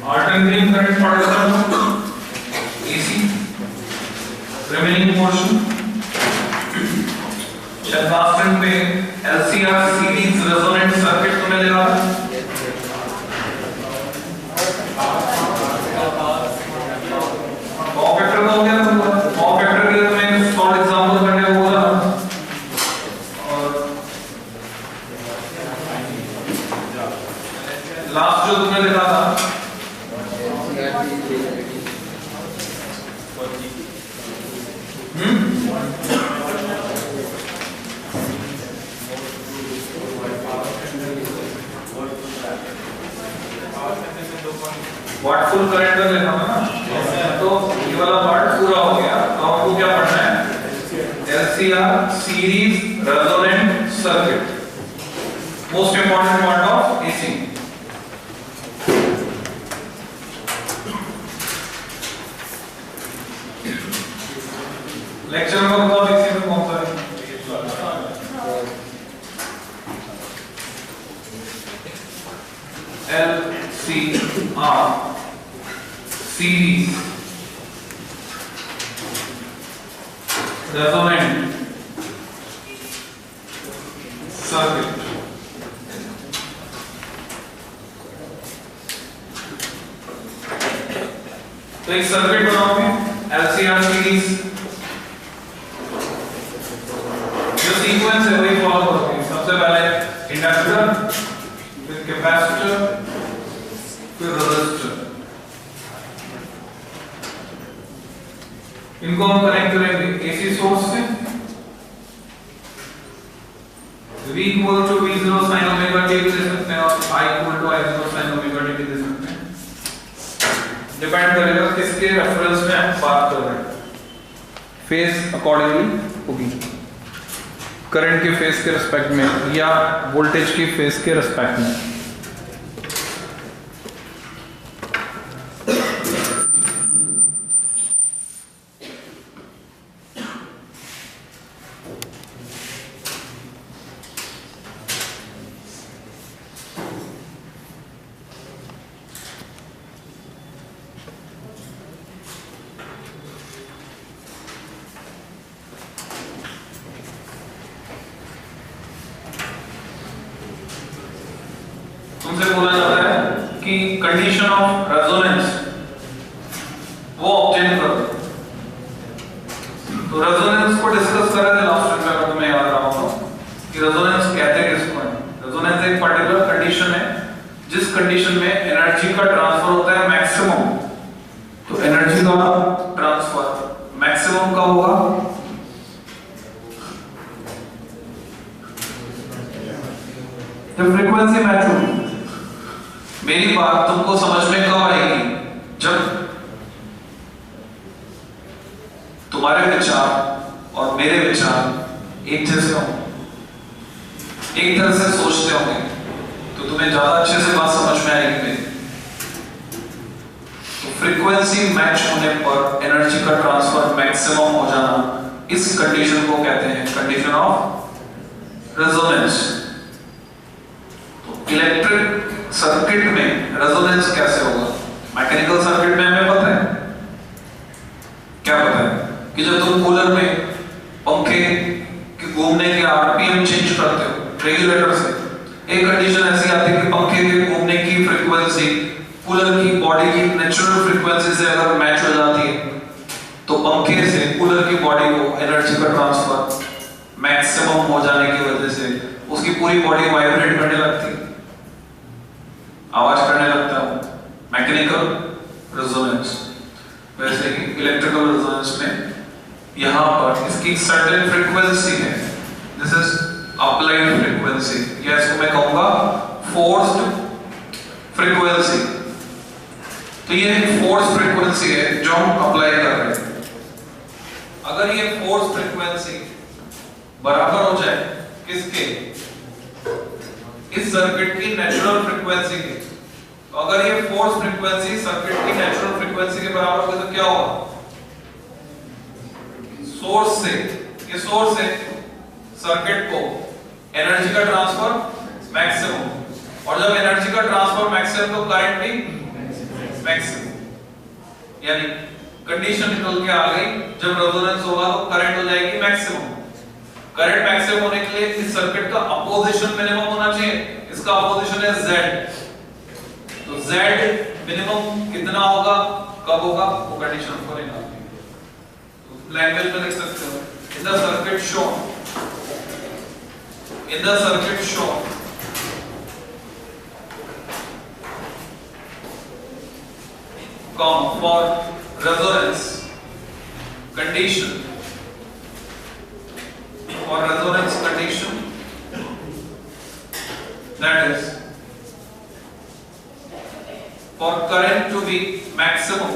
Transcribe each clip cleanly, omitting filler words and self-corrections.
Alternating current for example, AC, remaining portion, capacitance पे LCR series resonant circuit तो मिलेगा। Form factor का हो गया तुमको, फॉर्म फैक्टर के लिए तुम्हें शॉर्ट एग्जांपल करने होगा। और लास्ट जो तुमने लिखा था व्हाट फुल करंट का लिखा था ना, तो ये वाला पार्ट पूरा हो गया। तो आपको क्या पढ़ना है? LCR series resonant circuit, most important part of AC। Lecture में बताओ AC में कौन सा है? LCR series resonant circuit. तो एक सर्किट बनाओगे LCR सीरीज, जो सीक्वेंस है वही फॉलो करोगे। सबसे पहले इंडक्टर, फिर कैपेसिटर, फिर रेजिस्टर। इनको हम कनेक्ट करेंगे AC सोर्स से। V equal to V0 sin omega t भी दे सकते हैं और I equal to I0 sin omega t भी दे सकते हैं। डिपेंड करेगा किसके रेफरेंस में आप बात कर रहे हैं। फेज अकॉर्डिंगली होगी, करंट के फेज के रिस्पेक्ट में या वोल्टेज की फेज के रिस्पेक्ट में। तुमसे बोला जाता है कि कंडीशन ऑफ रेजोनेंस वो ऑब्टेन करो। तो रेजोनेंस को डिस्कस कर रहे थे लास्ट में, अगर तुम्हें याद रहा हो कि रेजोनेंस कहते हैं किसको है। रेजोनेंस एक पर्टिकुलर कंडीशन है जिस कंडीशन में एनर्जी का ट्रांसफर होता है मैक्सिमम। तो एनर्जी का ट्रांसफर मैक्सिमम कब होगा? जब फ्रीक्वेंसी मैच होगी। मेरी बात तुमको समझ में कब आएगी? जब तुम्हारे विचार और मेरे विचार एक जैसे हों, एक तरह से सोचते होंगे, तो तुम्हें ज्यादा अच्छे से बात समझ में आएगी मेरी। तो फ्रीक्वेंसी मैच होने पर एनर्जी का ट्रांसफर मैक्सिमम हो जाना, इस कंडीशन को कहते हैं कंडीशन ऑफ रेजोनेंस। तो इलेक्ट्रिक सर्किट में रेजोनेंस कैसे होगा? मैकेनिकल सर्किट में हमें पता है, क्या पता है कि जब तुम कूलर में पंखे के घूमने के आरपीएम चेंज करते हो रेगुलेटर से, एक कंडीशन ऐसी आती है कि पंखे के घूमने की फ्रीक्वेंसी कूलर की बॉडी की नेचुरल फ्रीक्वेंसी से अगर मैच हो जाती है, तो पंखे से कूलर की बॉडी को एनर्जी का ट्रांसफर मैक्सिमम हो जाने की वजह से उसकी पूरी बॉडी वाइब्रेट करने लगती है, आवाज करने लगता है। Mechanical resonance. वैसे ही इलेक्ट्रिकल रेजोनेंस में यहां पर इसकी सर्टेन फ्रीक्वेंसी है, दिस इज अप्लाइड फ्रीक्वेंसी, या इसको मैं कहूंगा फोर्स्ड फ्रीक्वेंसी। तो ये फोर्स फ्रीक्वेंसी है जो हम अप्लाई कर रहे हैं। अगर ये फोर्स फ्रीक्वेंसी बराबर हो जाए किसके? इस सर्किट की नेचुरल फ्रीक्वेंसी की। तो अगर ये फोर्स फ्रीक्वेंसी सर्किट की नेचुरल फ्रीक्वेंसी के बराबर होगी तो क्या होगा? सोर्स से, ये सोर्स है, सर्किट को एनर्जी का ट्रांसफर मैक्सिमम, और जब एनर्जी का ट्रांसफर मैक्सिमम तो करंट भी मैक्सिमम। यानी कंडीशन निकल के आ गई, जब रेजोनेंस होगा तो करंट हो जाएगी मैक्सिमम। करंट मैक्सिमम होने के लिए इस सर्किट का अपोजिशन मिनिमम होना चाहिए, इसका अपोजिशन है Z। तो Z मिनिमम कितना होगा, कब होगा, वो कंडीशन को निकालनी है। तो लैंग्वेज में लिख सकते हो, in the circuit shown, in the circuit shown, for resonance condition, for resonance condition, that is for current to be maximum,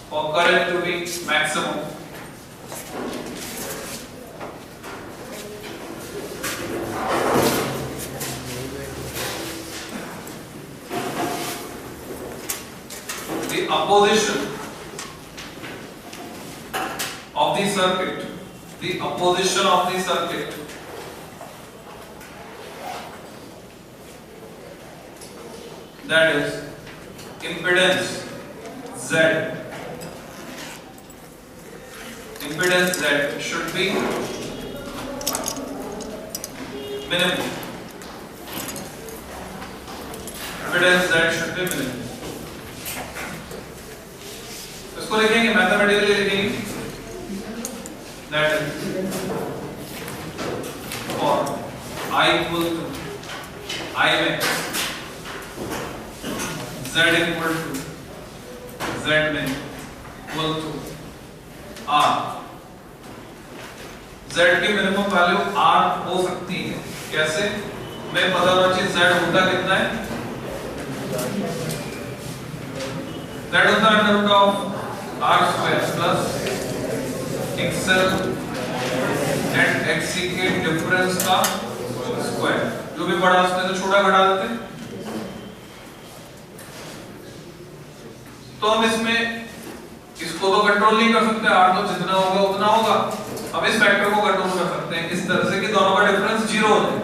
for current to be maximum, the opposition of the circuit, the opposition of the circuit that is impedance Z, impedance Z should be minimum, impedance Z should be minimum। इसको लिखेंगे mathematically लिखेंगे, that is for I equal to I max, Z equal to Z min equal to R। Z की minimum value R हो सकती है, कैसे, मैं पता होना चाहिए Z होता कितना है, Z होता है under root of R square plus XL and XC के डिफरेंस का स्क्वायर, जो भी बड़ा उसमें से छोटा घटा देते हैं। तो हम इसमें इसको तो कंट्रोल नहीं कर सकते, R तो जितना होगा उतना होगा। अब इस फैक्टर को कंट्रोल कर सकते हैं इस तरह से कि दोनों का डिफरेंस 0 हो जाए,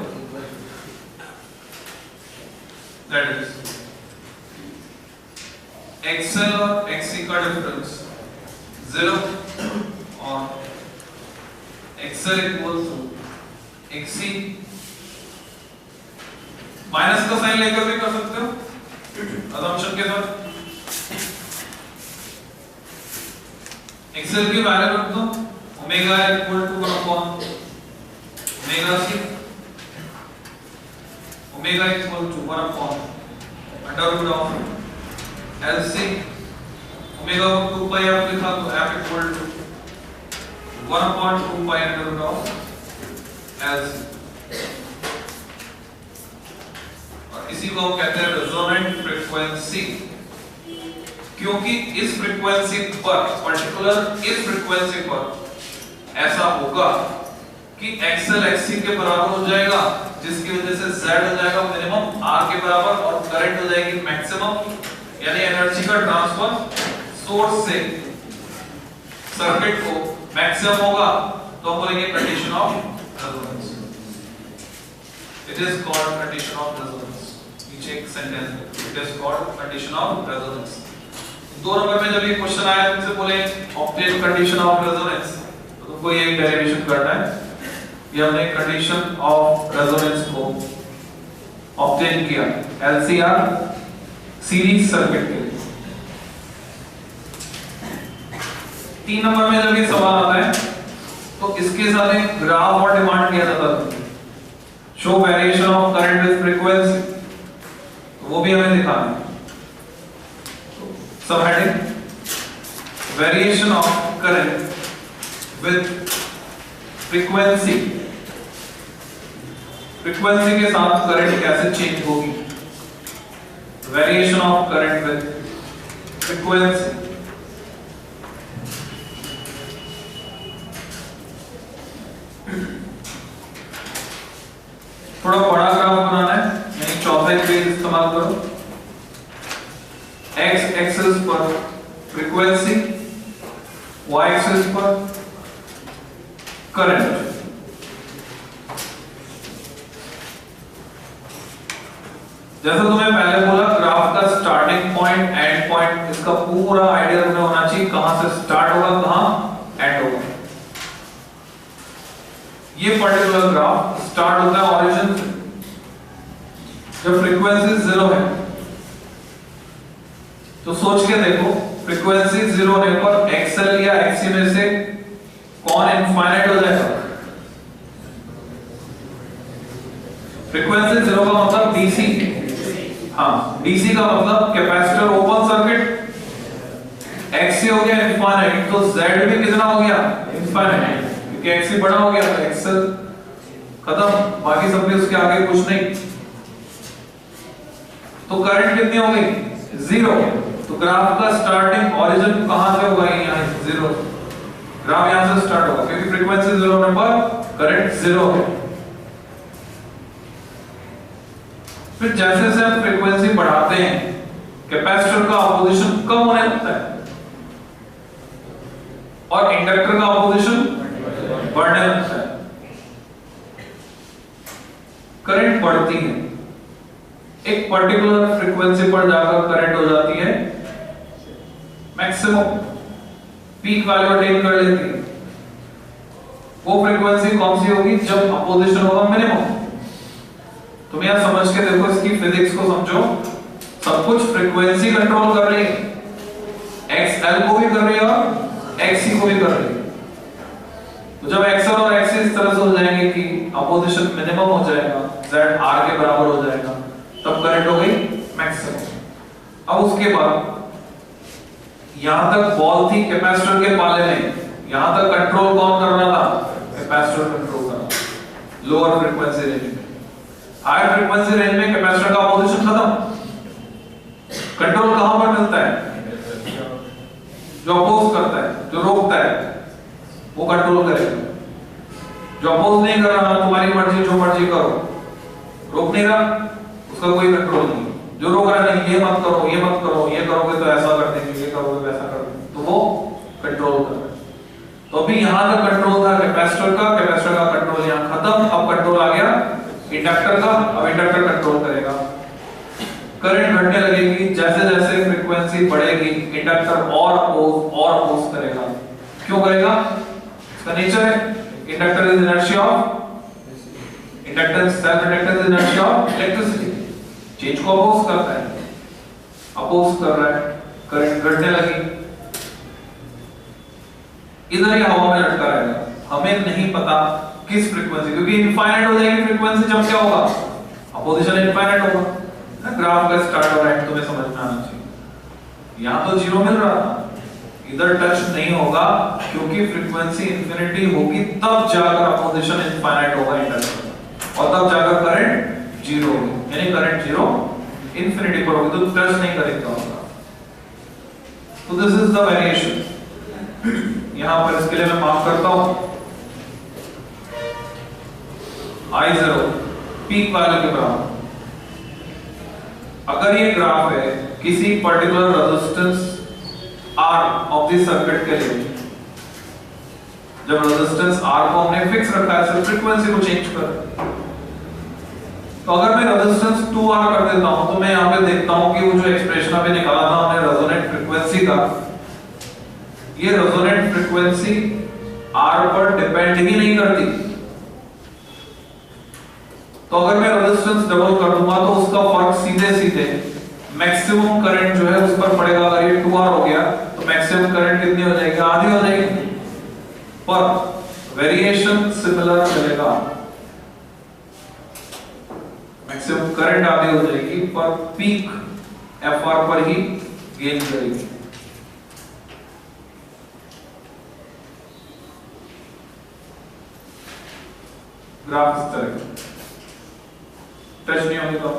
दैट इज XL और XC का डिफरेंस 0 और XL equal to XC, minus का साइन लेकर भी कर सकते हो असम्पशन के साथ। XL की वैल्यू रख दो omega equal to 1 upon omega C, omega equal to 1 upon under root of LC, omega को 2 पाई आप लिखा तो f equal to 1 upon 2 pi under root of LC। और इसी को हम कहते हैं रेजोनेंट फ्रीक्वेंसी, क्योंकि इस फ्रीक्वेंसी पर, पर्टिकुलर इस फ्रीक्वेंसी पर ऐसा होगा कि XL XC के बराबर हो जाएगा, जिसकी वजह से Z हो जाएगा मिनिमम R के बराबर और करंट हो जाएगी मैक्सिमम, यानी एनर्जी का ट्रांसफर सोर्स से सर्किट को मैक्सिमम होगा। तो हम बोलेंगे condition of resonance, it is called condition of resonance. नीचे एक सेंटेंस है, it is called condition of resonance. 2 number में जब ये क्वेश्चन आया तुमसे बोले ऑब्टेन कंडीशन ऑफ रेजोनेंस, तो तुमको ये डेरिवेशन करना है। ये हमने कंडीशन ऑफ रेजोनेंस को ऑब्टेन किया LCR सीरीज सर्किट के लिए। 3 नंबर में जब ये सवाल आता है तो इसके साथ एक ग्राफ और डिमांड किया जाता है, show variation of current with frequency, तो वो भी हमें दिखाना है। सब heading variation of current with frequency, frequency के साथ करंट कैसे चेंज होगी, variation of current with frequency. थोड़ा बड़ा ग्राफ बनाना है, यानी चौथे पेज इस्तेमाल करो। x एक्सिस पर फ्रीक्वेंसी, y एक्सिस पर करंट। जैसा तुम्हें पहले बोला ग्राफ का का स्टार्टिंग पॉइंट एंड पॉइंट, इसका पूरा आइडिया में होना चाहिए, कहां से स्टार्ट होगा कहां एंड होगा। ये पर्टिकुलर ग्राफ स्टार्ट होता है ओरिजिन से, जब फ्रीक्वेंसी 0 है। तो सोच के देखो, फ्रीक्वेंसी 0 होने पर एक्सएल या एक्सी में से कौन इनफाइनाइट हो जाएगा? फ्रीक्वेंसी 0 का मतलब डीसी, हाँ डीसी का मतलब कैपेसिटर ओपन सर्किट, एक्सी हो गया इनफाइनाइट, तो जेड भी कितना हो गया? इनफाइनाइट, क्योंकि एक्सी बड़ा हो गया तो एक्सएल खत्म, बाकी सब भी उसके आगे कुछ नहीं। तो करंट कितनी हो गई? 0। तो ग्राफ का स्टार्टिंग ओरिजिन कहां से होगा? यहां 0, ग्राफ यहां से स्टार्ट होगा, क्योंकि फ्रीक्वेंसी 0 होने पर करंट 0 है। फिर जैसे जैसे हम फ्रीक्वेंसी बढ़ाते हैं, कैपेसिटर का अपोजिशन कम होने लगता है और इंडक्टर का अपोजिशन बढ़ने लगता है, करंट बढ़ती है। एक पर्टिकुलर फ्रीक्वेंसी पर जाकर करंट हो जाती है मैक्सिमम, पीक वैल्यू अटेन कर लेती है। वो फ्रीक्वेंसी कौन सी होगी? जब अपोजिशन होगा मिनिमम। तुम यहां समझ के देखो, इसकी फिजिक्स को समझो, सब कुछ फ्रीक्वेंसी कंट्रोल कर रही है, एक्सएल को भी कर रही है और एक्सी को भी कर रही है। तो जब एक्सएल और एक्सी इस तरह से हो जाएंगे कि अपोजिशन मिनिमम हो जाएगा, जेड आर के बराबर हो जाएगा, तब करंट हो गई मैक्सिमम। अब उसके बाद यहां तक बॉल थी कैपेसिटर के पाले में, यहां तक कंट्रोल कौन कर रहा था? कैपेसिटर कंट्रोल कर रहा था लोअर फ्रीक्वेंसी रेंज में। हायर फ्रीक्वेंसी रेंज में कैपेसिटर का अपोजिशन खत्म, कंट्रोल कहां पर मिलता है? जो अपोज करता है, जो रोकता है, वो कंट्रोल करेगा। जो अपोज नहीं कर रहा, तुम्हारी मर्जी, जो मर्जी करो, रोक नहीं रहा, उसका कोई कंट्रोल नहीं। जो रोक रहा नहीं, ये मत करो, ये मत करो, ये करोगे तो ऐसा कर देंगे, ये करोगे तो ऐसा कर देंगे, तो वो कंट्रोल कर रहा है। तो अभी यहां तक कंट्रोल था कैपेसिटर का, कैपेसिटर का कंट्रोल यहां खत्म, अब कंट्रोल आ गया इंडक्टर का, अब इंडक्टर कंट्रोल करेगा। करंट घटने लगेगी, जैसे जैसे फ्रीक्वेंसी बढ़ेगी इंडक्टर और अपोज करेगा। क्यों करेगा? इसका नेचर है, inductor is inertia of inductance, self inductance inertia of electricity, change को अपोज करता है, अपोज कर रहा है, करंट घटने लगी, इधर ही हवा में लटका रहेगा, हमें नहीं पता किस फ्रीक्वेंसी, क्योंकि इनफाइनाइट हो जाएगी फ्रीक्वेंसी, जब क्या होगा? अपोजिशन इनफाइनाइट होगा। ग्राफ का स्टार्ट और एंड तुम्हें समझ में आना चाहिए। यहां तो 0 मिल रहा था, इधर टच नहीं होगा, क्योंकि फ्रीक्वेंसी इंफिनिटी होगी, तब जाकर अपोजिशन इनफाइनाइट होगा इंडक्टर, और तब जाकर करंट 0 होगी, यानी करंट 0 इंफिनिटी पर होगी, तो टच नहीं करेगा होगा। तो दिस इज द वेरिएशन। यहां पर इसके लिए मैं मार्क करता हूं I0 पीक वैल्यू के बराबर। अगर ये ग्राफ है किसी particular resistance R of the circuit के लिए, जब रेजिस्टेंस R को हमने फिक्स रखा है, सिर्फ फ्रीक्वेंसी को चेंज कर, तो अगर मैं रेजिस्टेंस 2R कर देता हूं, तो मैं यहां पे देखता हूं कि वो जो एक्सप्रेशन अभी निकाला था हमने रेजोनेंट फ्रीक्वेंसी का, ये रेजोनेंट फ्रीक्वेंसी R पर डिपेंड ही नहीं करती। तो अगर मैं रेजिस्टेंस डबल कर दूंगा तो उसका फर्क सीधे सीधे मैक्सिमम करंट जो है उस पर पड़ेगा। अगर ये 2R हो गया तो मैक्सिमम करंट कितनी हो जाएगी? आधी हो जाएगी, पर वेरिएशन सिमिलर चलेगा। मैक्सिमम करंट आधी हो जाएगी, पर पीक FR पर ही गेन करेगी। ग्राफ इस तरह का टच नहीं होने का।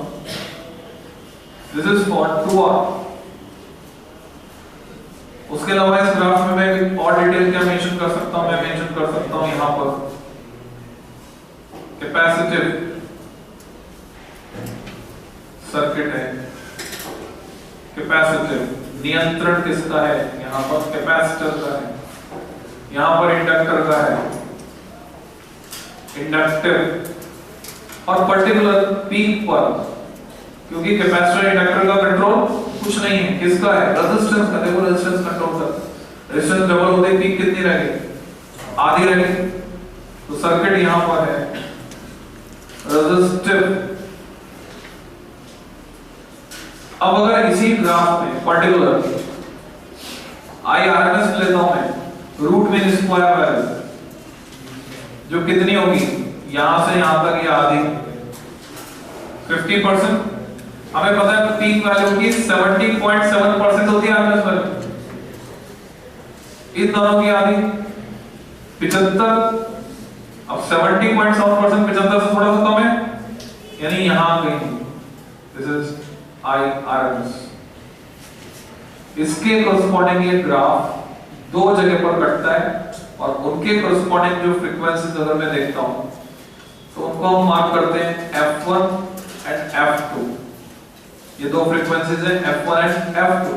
This is for 2R। उसके अलावा इस ग्राफ में मैं और डिटेल क्या मेंशन कर सकता हूं? मैं मेंशन कर सकता हूं यहां पर कैपेसिटिव सर्किट है, कैपेसिटिव नियंत्रण किसका है? यहां पर कैपेसिटर का है, यहां पर इंडक्टर का है, इंडक्टिव, और पर्टिकुलर पीक पर क्योंकि कैपेसिटर इंडक्टर का कंट्रोल कुछ नहीं है, किसका है? रेजिस्टेंस का। देखो रेजिस्टेंस कंट्रोल कर, रेजिस्टेंस डबल होते ही पीक कितनी रह गई? आधी रह गई। तो सर्किट यहां पर है रेजिस्टिव। अब अगर इसी ग्राफ में पर्टिकुलर IRMS लेता हूं मैं, रूट मीन स्क्वायर वैल्यू जो कितनी होगी? यहां से यहां तक ये आधी 50%। हमें पता है पीक वैल्यू की 70.7% होती है RMS वैल्यू, इन दोनों की आधी 75। अब 70.7% 75 से थोड़ा सा कम है, यानी यहां कहीं। This is IRMS। इसके कोरस्पॉन्डिंग ये ग्राफ दो जगह पर कटता है और उनके कोरस्पॉन्डिंग जो फ्रीक्वेंसीज अगर मैं देखता हूं तो उनको हम मार्क करते हैं F1 एंड F2। ये दो फ्रीक्वेंसीज हैं F1 एंड F2।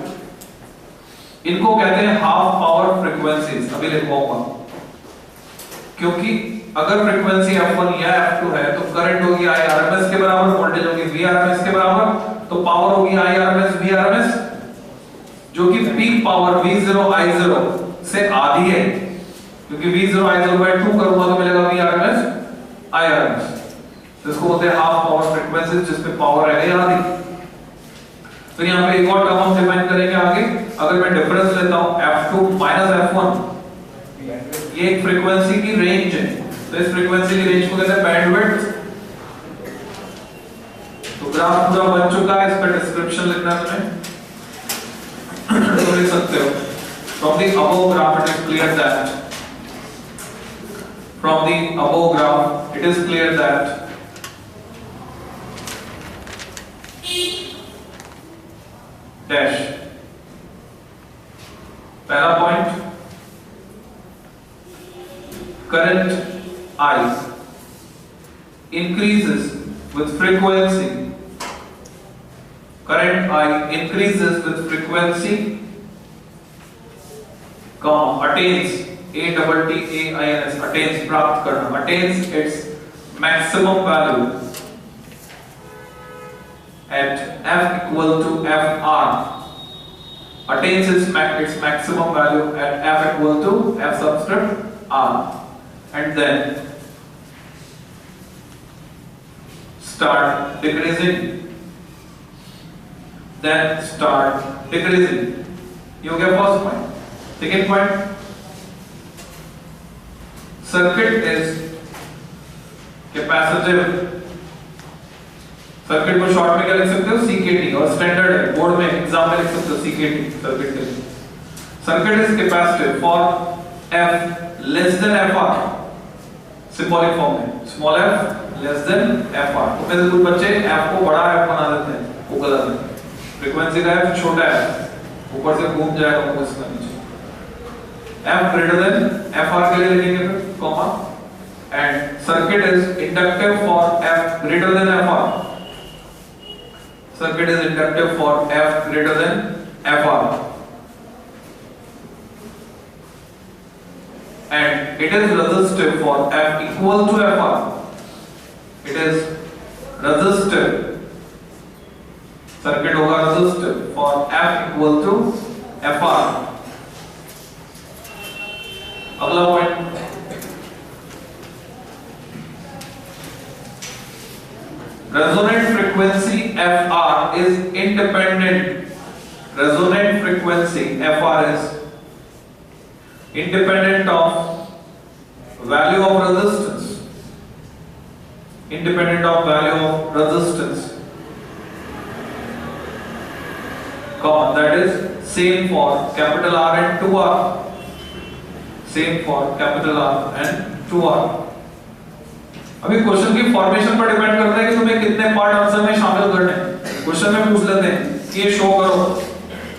इनको कहते हैं हाफ पावर फ्रीक्वेंसीज। अभी लिखवाऊंगा, क्योंकि अगर फ्रीक्वेंसी F1 या F2 है तो करंट होगी IRMS के बराबर, वोल्टेज होगी VRMS के बराबर, तो पावर होगी IRMS VRMS, जो कि पीक पावर V0 I0 से आधी है। क्योंकि V0 I0 by 2 करूंगा तो मिलेगा VRMS IRMS। तो इसको बोलते हैं हाफ पावर फ्रीक्वेंसी, जिसपे पावर है आधी। तो यहाँ पे एक और टर्म हम डिफाइन करेंगे आगे। अगर मैं डिफरेंस लेता हूं F2 माइनस F1, ये एक फ्रीक्वेंसी की रेंज है, तो इस फ्रीक्वेंसी की रेंज को कहते हैं बैंडविड्थ। तो ग्राफ पूरा बन चुका है, इसका डिस्क्रिप्शन लिखना है तुम्हें, तो लिख सकते हो। From the above graph it is clear that dash पहला point, current I increases with frequency. Current I increases with frequency, attains attains प्राप्त करना, attains its maximum value at F equal to FR, attains its maximum value at F equal to F subscript R, and then start decreasing. Then start decreasing. You get first point. Second point, circuit is capacitive. Circuit को short में क्या लिख सकते हो? CKT, और standard है board में exam में लिख सकते हो CKT सर्किट के लिए। Circuit is capacitive for F less than FR, symbolic form में small f less than FR। तो मेरे कुछ बच्चे F को बड़ा F बना देते हैं, वो गलत है। फ्रीक्वेंसी का F छोटा है, ऊपर से घूम जाएगा वो इसका नीचे। F ग्रेटर देन FR के लिए लिखेंगे फिर comma, and circuit is inductive for F greater than FR। Circuit is inductive for F greater than FR, and it is resistive for F equal to FR. It is resistive. Circuit होगा resistive for F equal to FR. अगला point, resonant frequency FR is independent. Resonant frequency FR is independent of value of resistance. Independent of value of resistance. Common, that is same for capital R and 2R. Same for capital R and 2R. अभी question की formation पर depend करता है कि तुम्हें कितने part answer में शामिल करने हैं। क्वेश्चन में पूछ लेते हैं कि ये शो करो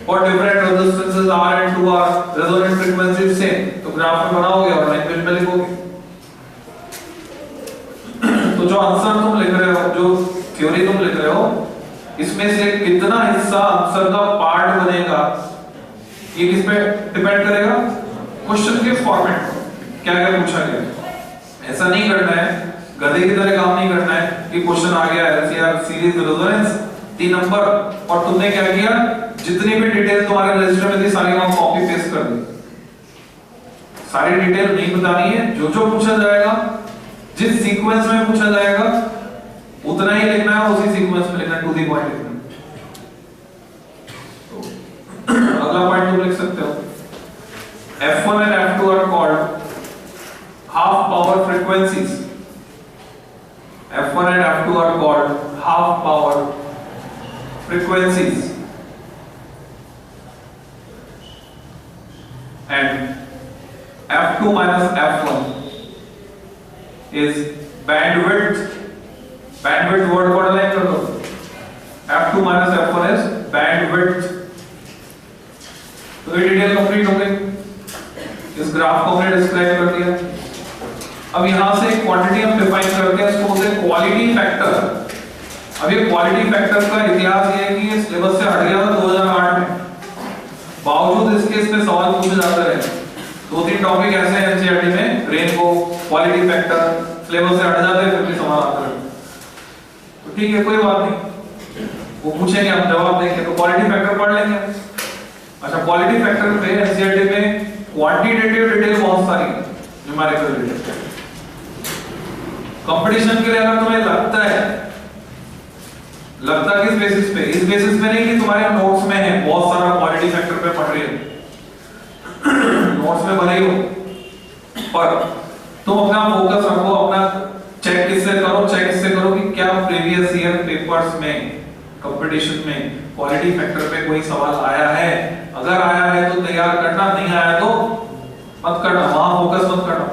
for different resistances R and 2R resonant frequency same, तो ग्राफ में बनाओगे और लैंग्वेज में लिखोगे। तो जो आंसर तुम लिख रहे हो, जो थ्योरी तुम लिख रहे हो, इसमें से कितना हिस्सा आंसर का पार्ट बनेगा ये किस पे डिपेंड करेगा? क्वेश्चन के फॉर्मेट पर, क्या क्या पूछा गया। ऐसा नहीं करना है, गधे की तरह काम नहीं करना है कि क्वेश्चन आ गया LCR सीरीज रेजोनेंस 3 नंबर, और तुमने क्या किया, जितनी भी डिटेल तुम्हारे रजिस्टर में थी सारी वहां कॉपी पेस्ट कर दी। सारी डिटेल नहीं बतानी है, जो जो पूछा जाएगा, जिस सीक्वेंस में पूछा जाएगा उतना ही लिखना है, उसी सीक्वेंस में लिखना है, टू द पॉइंट लिखना है। तो अगला पॉइंट तुम लिख सकते हो, F1 and F2 are called half power frequencies. F1 and F2 are called half power frequencies, and F2 minus F1 is bandwidth. Bandwidth word को underline कर दो, F2 minus F1 is bandwidth। तो ये detail complete हो गई, इस graph को हमने डिस्क्राइब कर दिया। अब यहां से एक क्वांटिटी हम डिफाइन करते हैं, इसको बोलते हैं क्वालिटी फैक्टर। अब ये क्वालिटी फैक्टर का इतिहास ये है कि ये सिलेबस से हट गया था 2008 में, बावजूद इसके इसमें सवाल पूछे जाते रहे। 2-3 टॉपिक ऐसे हैं एनसीईआरटी में, रेनबो, क्वालिटी फैक्टर, सिलेबस से हट जाते हैं फिर भी सवाल आते रहे। तो ठीक है, कोई बात नहीं, वो पूछेंगे हम जवाब देंगे, तो क्वालिटी फैक्टर पढ़ लेंगे। अच्छा, क्वालिटी फैक्टर पे एनसीईआरटी में क्वांटिटेटिव डिटेल बहुत सारी है, न्यूमेरिकल डिटेल। कंपटीशन के लिए अगर तुम्हें लगता किस बेसिस पे, इस बेसिस पे नहीं कि तुम्हारे नोट्स में है बहुत सारा क्वालिटी फैक्टर पे मटेरियल नोट्स में भले ही हो, पर तुम अपना फोकस रखो, अपना चेक किससे करो कि क्या प्रीवियस ईयर पेपर्स में, कंपटीशन में क्वालिटी फैक्टर पे कोई सवाल आया है। अगर आया है तो तैयार करना, नहीं आया तो मत करना, वहां फोकस मत करना।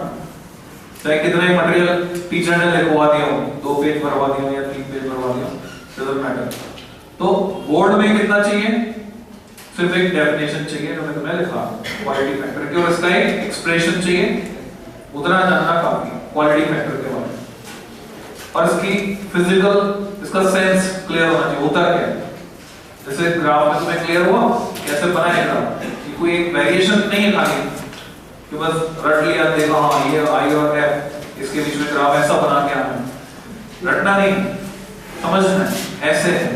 चाहे कितने मटेरियल टीचर ने लिखवा दिया हो, 2 पेज भरवा दिया या 3 पेज भरवा दिया, डजंट मैटर। तो बोर्ड में कितना चाहिए, सिर्फ एक डेफिनेशन चाहिए जो मैं तुम्हें लिखा क्वालिटी फैक्टर की, और इसका एक एक्सप्रेशन चाहिए, उतना जानना काफी क्वालिटी फैक्टर के बारे में। और इसकी फिजिकल, इसका सेंस क्लियर होना चाहिए, होता क्या है। जैसे ग्राफ में तुम्हें क्लियर हुआ कैसे बनाएगा, कि कोई एक वेरिएशन नहीं है खाली कि बस रट लिया, देखा हाँ ये आई और एफ, इसके बीच में ग्राफ ऐसा बना के आना, रटना नहीं, समझना है ऐसे है,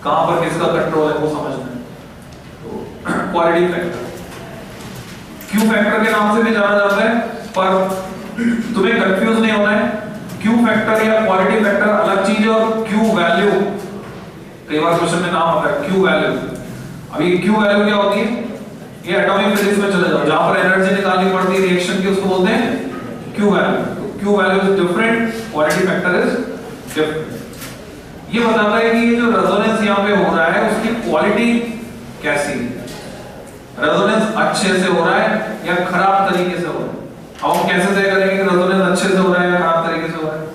कहां पर किसका कंट्रोल है वो समझना है। तो क्वालिटी फैक्टर क्यू फैक्टर के नाम से भी जाना जाता है, पर तुम्हें कंफ्यूज नहीं होना है, क्यू फैक्टर या क्वालिटी फैक्टर अलग चीज है, और क्यू वैल्यू कई बार क्वेश्चन में नाम आता है क्यू वैल्यू। अब ये क्यू वैल्यू क्या होती है, ये एटॉमिक फिजिक्स में चले जाओ, जहां पर एनर्जी निकालनी पड़ती है रिएक्शन की, उसको बोलते हैं क्यू वैल्यू। तो Q value is different, quality factor is different. ये बताता है कि ये जो रेजोनेंस यहां पे हो रहा है उसकी क्वालिटी कैसी है, रेजोनेंस अच्छे से हो रहा है या खराब तरीके से हो रहा है। अब हम कैसे तय करेंगे कि रेजोनेंस अच्छे से हो रहा है या खराब तरीके से हो रहा है।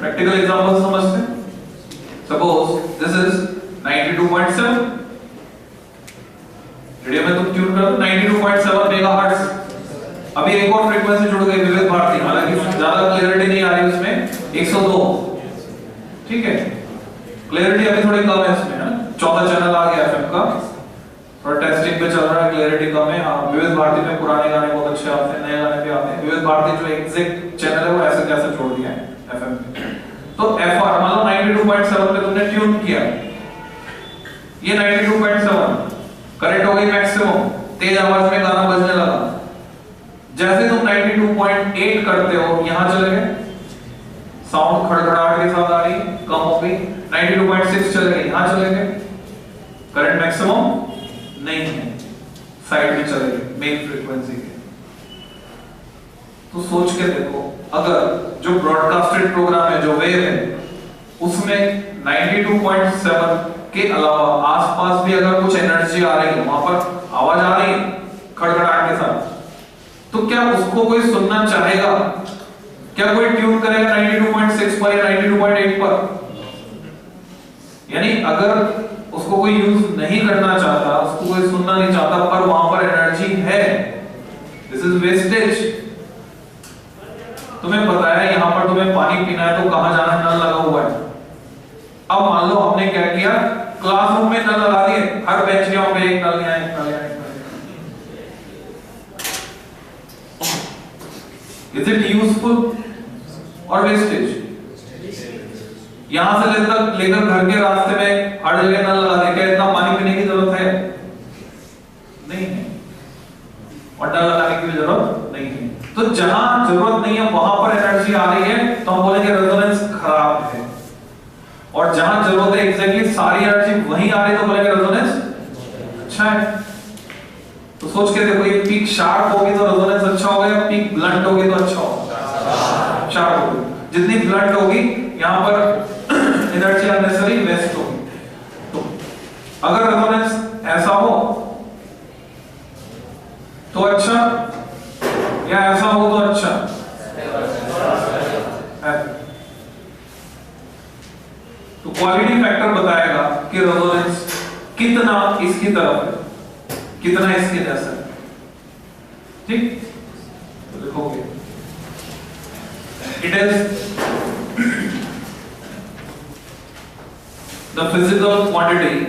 प्रैक्टिकल एग्जांपल समझते हैं। सपोज दिस इज 92.7, रेडियो में तुम ट्यून करो 92.7 मेगाहर्ट्ज। अभी एक और फ्रीक्वेंसी जुड़ गई, विविध भारती, हालांकि ज्यादा क्लियरिटी नहीं आ रही उसमें, 102, ठीक है, क्लियरिटी अभी थोड़ी कम है इसमें, 14 चैनल आ गया एफएम का, और टेस्टिंग पे चल रहा है, क्लियरिटी कम है। हाँ, विविध भारती में पुराने गाने बहुत अच्छे आते हैं, नए गाने भी आते हैं। विविध भारती जो एग्जैक्ट चैनल है वो ऐसे कैसे छोड़ दिया है एफएम पे। तो एफआर मान लो 92.7 पे तुमने ट्यून किया, ये 92.7 करेक्ट हो गई मैक्सिमम, तेज आवाज में गाना बजने लगा। जैसे तुम 92.8 करते हो, यहां चले गए, साउंड खड़खड़ाहट के साथ आ रही, कम हो गई, 92.6 चले गए, यहां चले गए, करंट मैक्सिमम नहीं है, साइड में चले गए मेन फ्रीक्वेंसी के। तो सोच के देखो, अगर जो ब्रॉडकास्टेड प्रोग्राम है, जो वेव है, उसमें 92.7 के अलावा आसपास भी अगर कुछ एनर्जी आ रही है, वहां पर आवाज आ रही है खड़खड़ाहट के साथ, तो क्या उसको कोई सुनना चाहेगा? क्या कोई ट्यून करेगा 92.6 पर या 92.8 पर? यानी अगर उसको कोई यूज नहीं करना चाहता, उसको कोई सुनना नहीं चाहता, पर वहां पर एनर्जी है, दिस इज वेस्टेज। तुम्हें पता है यहां पर तुम्हें पानी पीना है तो कहां जाना, नल लगा हुआ है। अब मान लो हमने क्या किया, क्लासरूम में नल लगा दिए, हर बेंच के वहां पे एक नल यहाँ, एक नल यहाँ, एक नल। Is it useful? और वेस्टेज। यहां से लेकर घर के रास्ते में हर जगह नल लगा दे, क्या इतना पानी पीने की जरूरत है? नहीं है, और नल लगाने की भी जरूरत नहीं है। तो जहां जरूरत नहीं है वहां पर एनर्जी आ रही है तो हम बोलेंगे रेजोनेंस खराब है, और जहां जरूरत है एग्जैक्टली सारी एनर्जी वहीं आ रही है तो बोलेंगे रेजोनेंस अच्छा है। तो सोच के देखो, ये पीक शार्प होगी तो रेजोनेंस अच्छा होगा, या पीक ब्लंट होगी तो अच्छा होगा? शार्प होगी। जितनी ब्लंट होगी यहां पर एनर्जी अननेसेसरी वेस्ट होगी। तो अगर रेजोनेंस ऐसा हो तो अच्छा, या ऐसा हो तो अच्छा? तो क्वालिटी फैक्टर बताएगा कि रेजोनेंस कितना इसकी तरफ है, कितना इसके जैसा है। ठीक, तो लिखोगे it is the physical quantity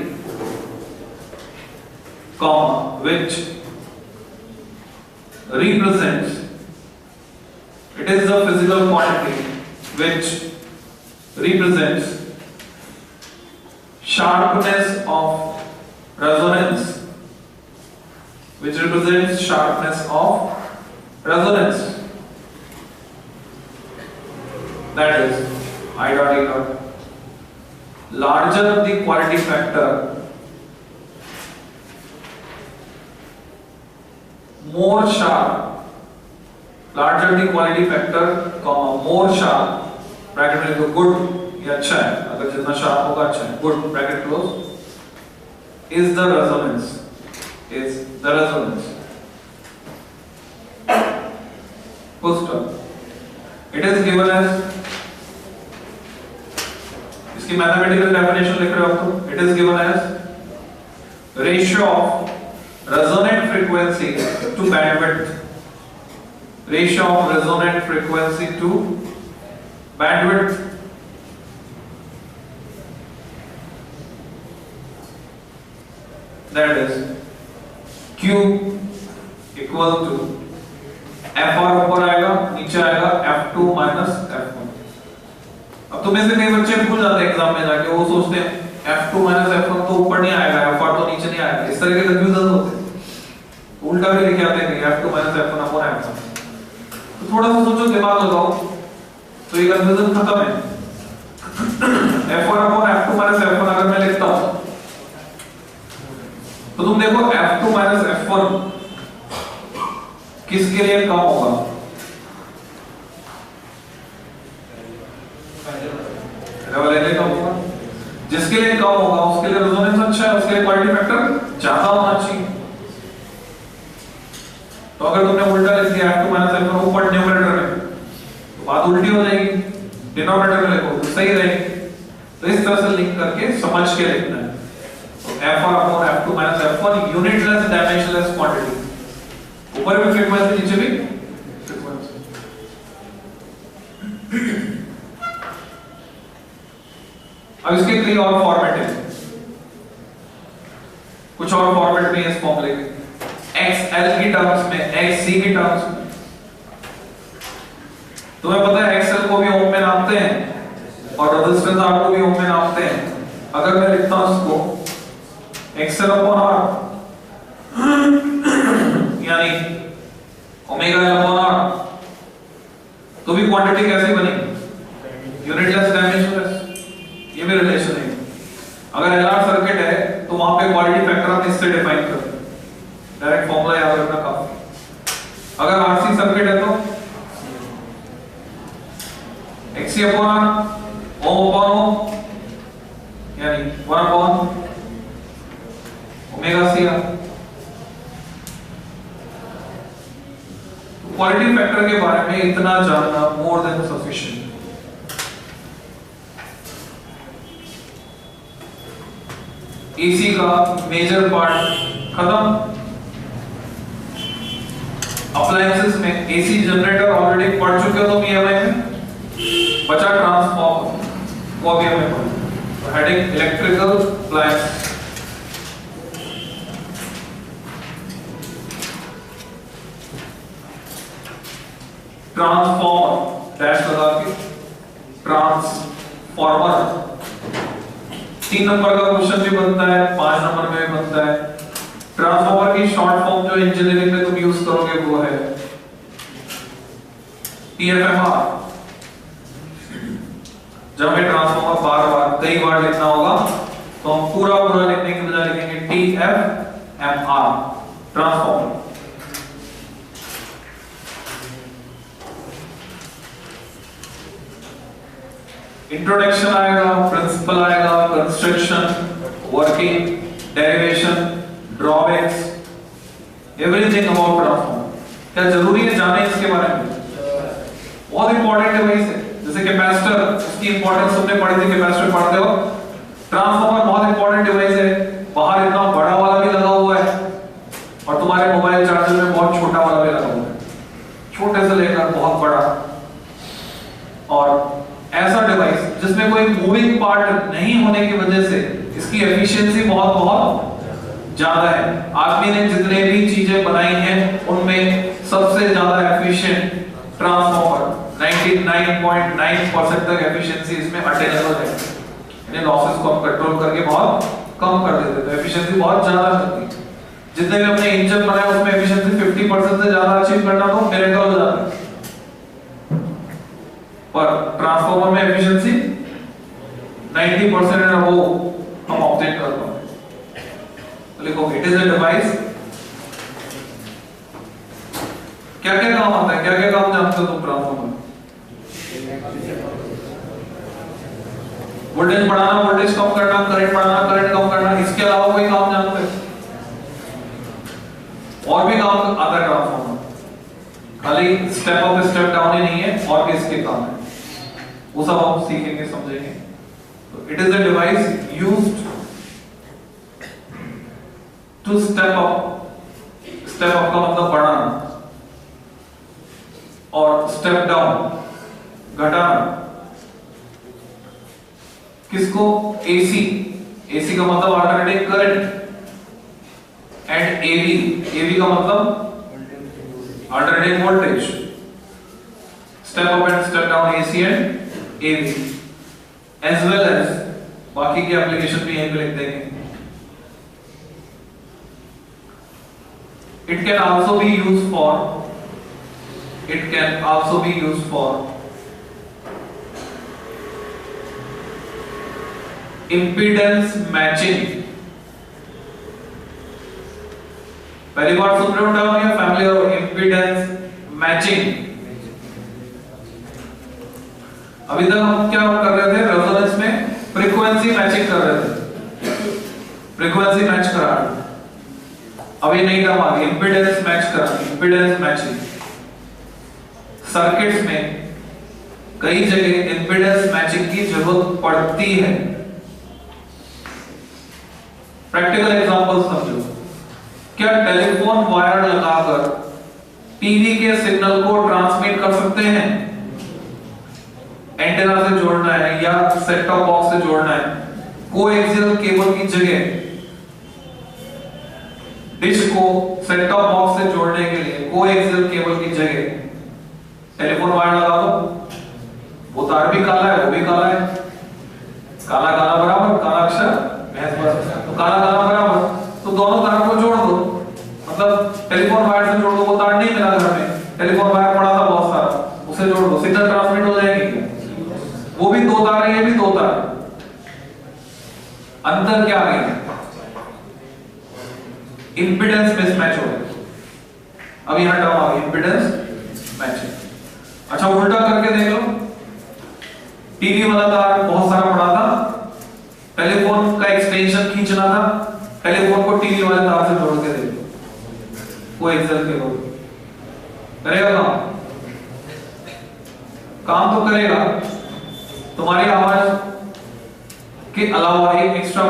which represents, it is the physical quantity which represents sharpness of resonance, which represents sharpness of resonance, that is I dot E dot. Larger the quality factor, more sharp, larger the quality factor, more sharp, bracket में तो good ये अच्छा है, अगर जितना sharp होगा अच्छा है, good bracket close, is the resonance, is the resonance, full stop. It is given as, इसकी mathematical definition लिख रहे हो आप तो, it is given as ratio of resonant frequency to bandwidth, ratio of resonant frequency to bandwidth, that is Q equal to FR ऊपर आएगा, नीचे आएगा F2 minus F1। अब तुम्हें से कई बच्चे भूल जाते हैं एग्जाम में जाके, वो सोचते हैं F2 minus F1 तो ऊपर नहीं आएगा, FR तो नीचे नहीं आएगा, इस तरह के कंफ्यूजन होते हैं, उल्टा भी लिखे आते हैं F2 minus F1 upon F1। तो थोड़ा सा सोचो, दिमाग लगाओ, तो ये कंफ्यूजन खत्म है। F1 upon F2 minus F1 अगर मैं लिखता हूं तो तुम देखो F2 minus F1 किसके लिए कम होगा? वाले कम होगा, जिसके लिए कम होगा उसके लिए रेजोनेंस अच्छा है, उसके लिए क्वालिटी फैक्टर ज्यादा होना चाहिए। तो अगर तुमने उल्टा लिख दिया F2 minus F1 ऊपर न्यूमरेटर में, तो बात उल्टी हो जाएगी, डिनोमिनेटर में लिखो तो सही रहेगी। तो इस तरह से लिख करके समझ के लिखना है। तो FR upon F2 minus F1 unitless dimensionless quantity, ऊपर भी फ्रीक्वेंसी नीचे भी फ्रीक्वेंसी। अब इसके कई और फॉर्मेट है, कुछ और फॉर्मेट में इस फॉर्मूले के XL की टर्म्स में, XC की टर्म्स में। तुम्हें पता है XL को भी ओम में नापते हैं और रेजिस्टेंस R को भी ओम में नापते हैं। अगर मैं लिखता हूं इसको XL upon R यानी ओमेगा L upon R, तो भी क्वांटिटी कैसे बनेगी? यूनिटलेस डायमेंशनलेस, ये भी रिलेशन है। अगर LR सर्किट है तो वहां पे क्वालिटी फैक्टर हम इससे डिफाइन करते हैं, डायरेक्ट फॉर्मूला याद रखना काफी। अगर RC सर्किट है तो XC upon R, ओम upon ओम यानी 1 upon omega CR। Quality factor के बारे में इतना जानना मोर देन सफिशिएंट। एसी का मेजर पार्ट खत्म। अप्लायंसेस में एसी जनरेटर ऑलरेडी पढ़ चुके हो तुम ईएमआई में, बचा ट्रांसफॉर्मर, वो भी हमें पढ़ा। Heading electrical appliance, transformer dash लगा के ट्रांसफॉर्मर। 3 नंबर का क्वेश्चन भी बनता है, 5 नंबर में भी बनता है। ट्रांसफॉर्मर की शॉर्ट फॉर्म जो इंजीनियरिंग में तुम यूज करोगे वो है TFMR। जब हमें ट्रांसफॉर्मर बार बार कई बार लिखना होगा तो हम पूरा लिखने की बजाय लिखेंगे TFMR, ट्रांसफॉर्मर। इंट्रोडक्शन आएगा, प्रिंसिपल आएगा, construction, working, derivation, drawbacks, everything about transformer. क्या जरूरी है जाने इसके बारे में? बहुत इंपॉर्टेंट है वही से। जैसे कैपेसिटर, उसकी इंपॉर्टेंस तुमने पढ़ी थी, कैपेसिटर पढ़ते हो। ट्रांसफॉर्मर बहुत इंपॉर्टेंट डिवाइस है, बाहर इतना बड़ा वाला भी लगा हुआ है और तुम्हारे मोबाइल चार्जर में बहुत छोटा वाला भी लगा हुआ है, छोटे से लेकर बहुत बड़ा। और ऐसा डिवाइस जिसमें कोई मूविंग पार्ट नहीं होने की वजह से इसकी एफिशिएंसी बहुत बहुत ज्यादा है। आदमी ने जितने भी चीजें बनाई हैं उनमें सबसे ज्यादा एफिशिएंट ट्रांसफॉर्मर, 99.9% तक एफिशिएंसी इसमें अटेनेबल है। यानी लॉसेस को हम कंट्रोल करके बहुत कम कर देते हैं, तो एफिशिएंसी बहुत ज्यादा मिलती है। जितने भी अपने इंजन बनाए उसमें एफिशिएंसी 50% से ज्यादा अचीव करना तो मिरेकल हो जाता है, पर ट्रांसफॉर्मर में एफिशिएंसी 90% है, वो हम ऑब्टेन कर पाते हैं। तो लिखो इट इज अ डिवाइस। क्या क्या काम आता है, क्या क्या काम जानते हो तुम ट्रांसफॉर्मर? वोल्टेज बढ़ाना, वोल्टेज कम करना, करंट बढ़ाना, करंट कम करना। इसके अलावा कोई काम जानते हो? और भी काम आता है ट्रांसफॉर्मर, खाली स्टेप अप स्टेप डाउन ही नहीं है, और भी इसके काम है, वो सब हम सीखेंगे, समझेंगे। तो it is a device used to step up. Step up का मतलब बढ़ाना और स्टेप डाउन घटाना। किसको? एसी। एसी का मतलब alternating current, and AV. AV का मतलब alternating voltage. Step up and step down, AC and AV, as well as बाकी की एप्लीकेशन भी यहीं पे लिख देंगे। It can also be used for impedance matching। पहली बार सुन रहे हो टर्म या फैमिलियर हो? impedance matching। अभी तक हम क्या कर रहे थे? रेजोनेंस में फ्रीक्वेंसी मैचिंग कर रहे थे, फ्रीक्वेंसी मैच करा। अब ये नई टर्म आ गई, इंपीडेंस मैच करना, इंपीडेंस मैचिंग। सर्किट्स में कई जगह इंपीडेंस मैचिंग की जरूरत पड़ती है। प्रैक्टिकल एग्जांपल समझो। क्या टेलीफोन वायर लगाकर टीवी के सिग्नल को ट्रांसमिट कर सकते हैं? एंटेना से जोड़ना है या सेट टॉप बॉक्स से जोड़ना है, कोएक्सियल केबल की जगह डिश को सेट टॉप बॉक्स से जोड़ने के लिए कोएक्सियल केबल की जगह टेलीफोन वायर लगा दो। वो तार भी काला है, वो भी काला है, काला काला बराबर, काला अक्षर भैंस बराबर, तो काला काला बराबर, तो दोनों तार को जोड़ दो। मतलब टेलीफोन वायर से जोड़ दो, वो तार नहीं मिला घर में, टेलीफोन वायर पड़ा था बहुत सारा, उसे जोड़ दो, सिग्नल ट्रांसमिट हो जाएगी। वो भी 2 तार है, ये भी 2 तार। अंतर क्या आ गया? इंपीडेंस मिसमैच हो गया। अब यहां टर्म आ गई इंपीडेंस मैचिंग। अच्छा उल्टा करके देख लो, टीवी वाला तार बहुत सारा पड़ा था, टेलीफोन का एक्सटेंशन खींचना था, टेलीफोन को टीवी वाले तार से जोड़ के देख लो, कोएक्सियल केबल करेगा काम तो करेगा। तुम्हारी आवाज के अलावा एक एक्स्ट्रा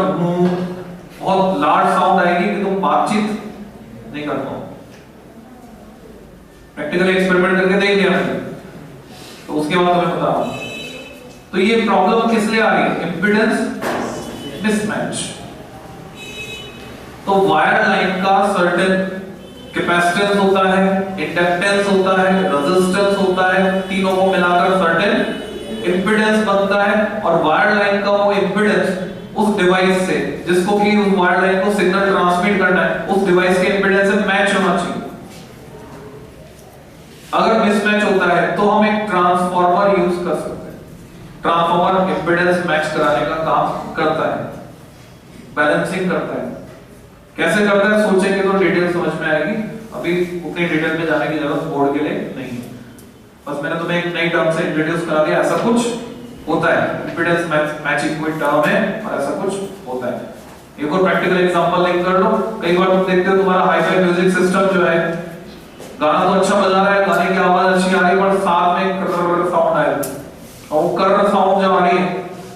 बहुत लार्ज साउंड आएगी कि तुम बातचीत नहीं कर पाओ। प्रैक्टिकल एक्सपेरिमेंट करके देख लिया मैंने, तो उसके बाद तुम्हें बता रहा हूं। तो ये प्रॉब्लम किस लिए आ रही है? Impedance mismatch. तो वायर लाइन का सर्टेन कैपेसिटेंस होता है, इंडक्टेंस होता है, रेजिस्टेंस होता है, तीनों को मिलाकर सर्टेन इंपीडेंस बनता है और वायर लाइन का वो इंपीडेंस उस डिवाइस से जिसको कि उस वायर लाइन को सिग्नल ट्रांसमिट करना है उस डिवाइस के इंपीडेंस से मैच होना चाहिए। अगर मिसमैच होता है तो हम एक ट्रांसफार्मर यूज कर सकते हैं। ट्रांसफार्मर इंपीडेंस मैच कराने का काम करता है, बैलेंसिंग करता है। कैसे करता है सोचेंगे तो डिटेल समझ में आएगी, अभी उतनी डिटेल में जाने की जरूरत बोर्ड के लिए नहीं है। बस मैंने तुम्हें एक नई टर्म से इंट्रोड्यूस करा दिया, ऐसा कुछ होता है, इंपीडेंस मैचिंग कोई टर्म है और ऐसा कुछ होता है। एक और प्रैक्टिकल एग्जांपल लिंक कर लो। कई बार तुम देखते हो तुम्हारा हाई-फाई म्यूजिक सिस्टम जो है गाना तो अच्छा बजा रहा है, गाने की आवाज अच्छी आ रही है, पर साथ में कर्र साउंड आ रहा है और वो कर्र साउंड जब आ रही है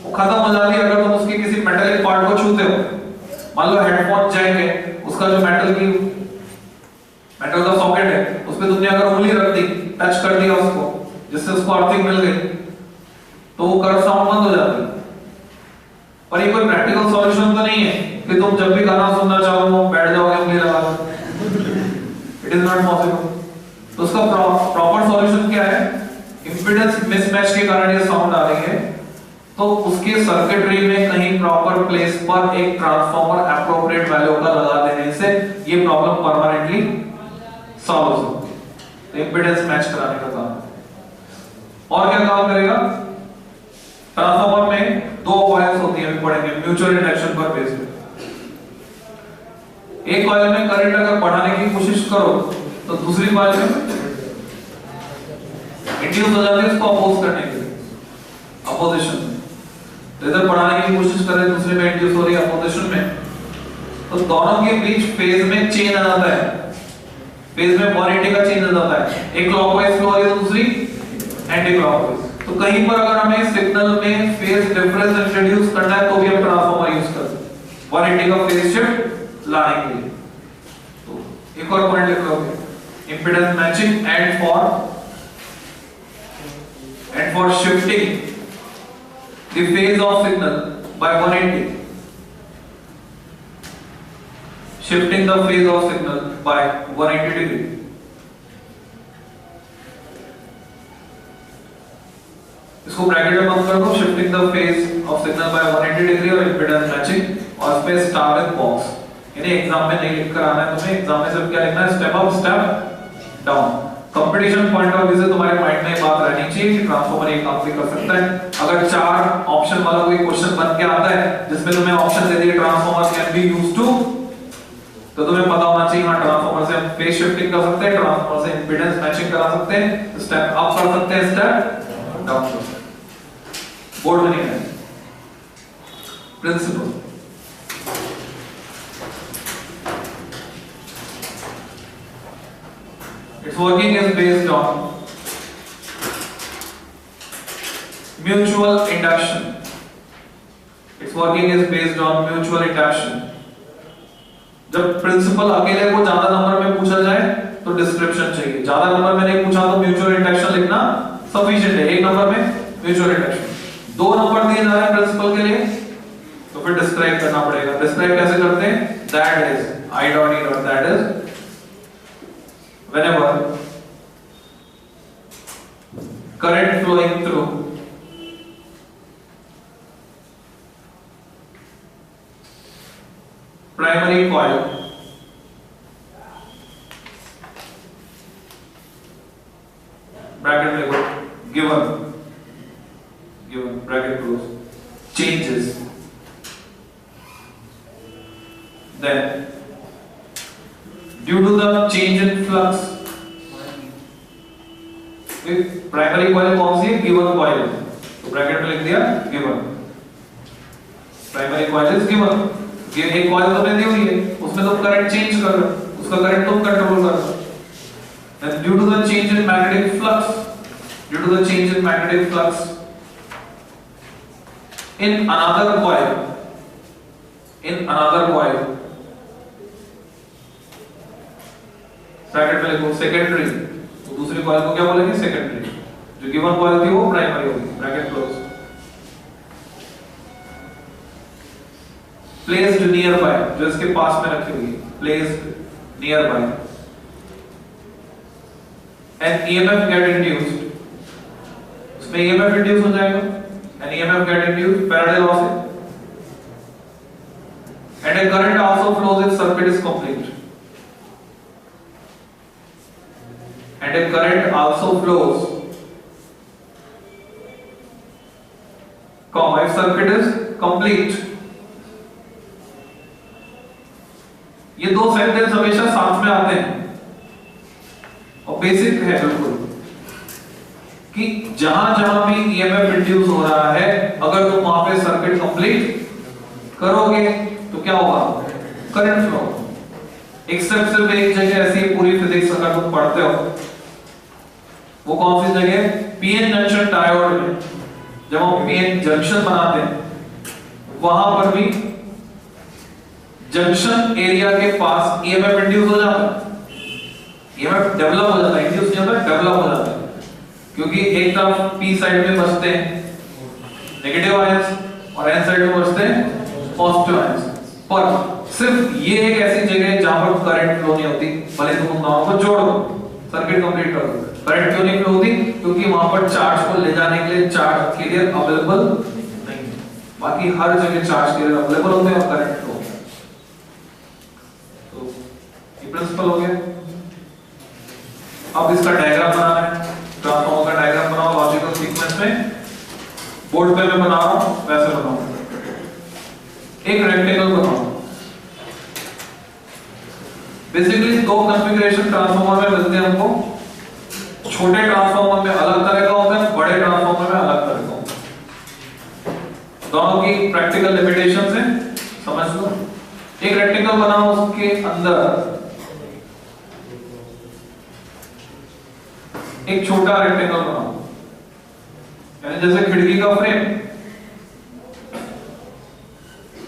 वो खत्म हो जाती है अगर तुम उसके किसी मेटलिक पार्ट को छूते हो। मान लो हेडफोन जैक है, उसका जो मेटल का सॉकेट है उस पे तुमने अगर उंगली रख दी, टच कर दिया उसको, जिससे उसको अर्थिंग मिल गई, तो वो कर्व साउंड बंद हो जाती है। पर ये कोई प्रैक्टिकल सॉल्यूशन तो नहीं है कि तुम जब भी गाना सुनना चाहो बैठ जाओगे उंगली लगा के। It is not possible. तो उसका प्रॉपर सॉल्यूशन क्या है? इंपीडेंस मिसमैच के कारण ये साउंड आ रही है, तो उसके सर्किटरी में कहीं प्रॉपर प्लेस पर एक ट्रांसफार्मर एप्रोप्रिएट वैल्यू का लगा देने से ये प्रॉब्लम परमानेंटली सॉल्व हो सकती है। तो इंपीडेंस मैच कराने का काम। और क्या काम करेगा? ट्रांसफार्मर में दो कॉइल्स होती हैं, पढ़ेंगे म्यूचुअल इंडक्शन पर बेस्ड। एक कॉइल में करंट अगर बढ़ाने की कोशिश करो तो दूसरी कॉइल में इंड्यूस हो जाती है उसको अपोज करने के लिए, अपोजिशन में। तो इधर बढ़ाने की कोशिश करें, दूसरे में इंड्यूस हो रही है अपोजिशन में, तो दोनों के बीच फेज में चेंज आ जाता है, फेज में 180 का चेंज आ जाता है। एक क्लॉकवाइज फ्लो हो रही है तो दूसरी एंटी क्लॉकवाइज। तो कहीं पर अगर हमें सिग्नल में फेज डिफरेंस इंट्रोड्यूस करना है तो भी हम ट्रांसफार्मर यूज कर सकते हैं 180 का फेज शिफ्ट लाने के लिए। तो एक और पॉइंट लिख लो, impedance matching and for shifting the phase of signal by 180, shifting the phase of signal by 180 degree। इसको ब्रैकेट में बंद कर दो, shifting the phase of signal by 180 degree और impedance matching, और इसमें स्टार विद बॉक्स। यानी एग्जाम में नहीं लिखकर आना है तुम्हें, एग्जाम में सिर्फ क्या लिखना है? Step up step down. Competition point of view से तुम्हारे माइंड में बात रहनी चाहिए कि ट्रांसफार्मर ये काम भी कर सकता है। अगर 4 ऑप्शन वाला कोई क्वेश्चन बन के आता है जिसमें तुम्हें ऑप्शन दे दिए transformer can be used to, तो तुम्हें पता होना चाहिए हां ट्रांसफार्मर से हम फेज शिफ्टिंग कर सकते हैं, ट्रांसफार्मर से इंपीडेंस मैचिंग करा सकते हैं, स्टेप अप कर सकते हैं, स्टेप डाउन कर सकते हैं। बोर्ड में नहीं है principal. Its working is based on mutual induction. Its working is based on mutual induction. जब प्रिंसिपल अकेले को ज्यादा नंबर में पूछा जाए तो डिस्क्रिप्शन चाहिए, ज्यादा नंबर में नहीं पूछा तो म्यूचुअल इंडक्शन लिखना सफिशिएंट है। एक नंबर में म्यूचुअल इंडक्शन, 2 नंबर दिए जा रहे हैं प्रिंसिपल के लिए तो फिर डिस्क्राइब करना पड़ेगा। डिस्क्राइब कैसे करते हैं? That is I dot E dot that is whenever current flowing through primary coil bracket में given bracket close changes, then due to the change in flux, primary coil कौन सी है? Given coil. तो bracket में लिख दिया given, primary coil is given. ये एक coil तुमने दी हुई है, उसमें तुम करंट चेंज कर रहे हो, उसका करंट तुम कंट्रोल कर रहे हो। Then due to the change in magnetic flux, due to the change in magnetic flux in another coil, bracket में लिखो सेकेंडरी। तो दूसरी कॉइल को क्या बोलेंगे? सेकेंडरी। जो गिवन कॉइल थी वो प्राइमरी होगी, bracket close. Placed near by, जो इसके पास में रखी हुई है, placed near by, an EMF get induced, उसमें इसमें ईएमएफ इंड्यूस हो जाएगा and EMF get induce Faraday law से and a current also flows if circuit is complete and a current also flows if circuit is complete। ये दो sentence हमेशा साथ में आते हैं और बेसिक है बिल्कुल कि जहां जहां भी ईएमएफ इंड्यूस हो रहा है अगर तुम वहां पे सर्किट कंप्लीट करोगे तो क्या होगा, करंट फ्लो। एक स्टेप सिर्फ एक जगह ऐसी पूरी फिजिक्स अगर तुम पढ़ते हो, वो कौन सी जगह, पीएन जंक्शन डायोड में जब हम पीएन जंक्शन बनाते हैं वहां पर भी जंक्शन एरिया के पास ईएमएफ इंड्यूस हो जाता है, ईएमएफ डेवलप हो जाता है, इंड्यूस नहीं होता, डेवलप हो जाता है, क्योंकि एक तरफ पी साइड में बचते हैं नेगेटिव आयंस और एन साइड में बचते हैं पॉजिटिव आयंस। पर सिर्फ ये एक ऐसी जगह है जहां पर करंट फ्लो नहीं होती, भले तुम दोनों को जोड़ दो, सर्किट कंप्लीट कर दो, करंट क्यों नहीं फ्लो होती, क्योंकि वहां पर चार्ज को ले जाने के लिए चार्ज कैरियर अवेलेबल नहीं है। बाकी हर जगह चार्ज कैरियर अवेलेबल होते हैं और करंट फ्लो होता है। तो ये प्रिंसिपल हो गया। अब इसका डायग्राम बनाना है, ट्रांसफार्मर का डायग्राम बनाओ लॉजिकल सीक्वेंस में, बोर्ड पे मैं बना रहा हूं वैसे बनाओ। एक रेक्टेंगल बनाओ, बेसिकली दो कॉन्फ़िगरेशन ट्रांसफार्मर में मिलते हैं हमको, छोटे ट्रांसफार्मर में अलग तरह का होता है, बड़े ट्रांसफार्मर में अलग तरह का होता है, दोनों की प्रैक्टिकल लिमिटेशंस हैं, समझ लो। एक रेक्टेंगल बनाओ, उसके अंदर एक छोटा रेक्टेंगल बनाओ, यानी जैसे खिड़की का फ्रेम।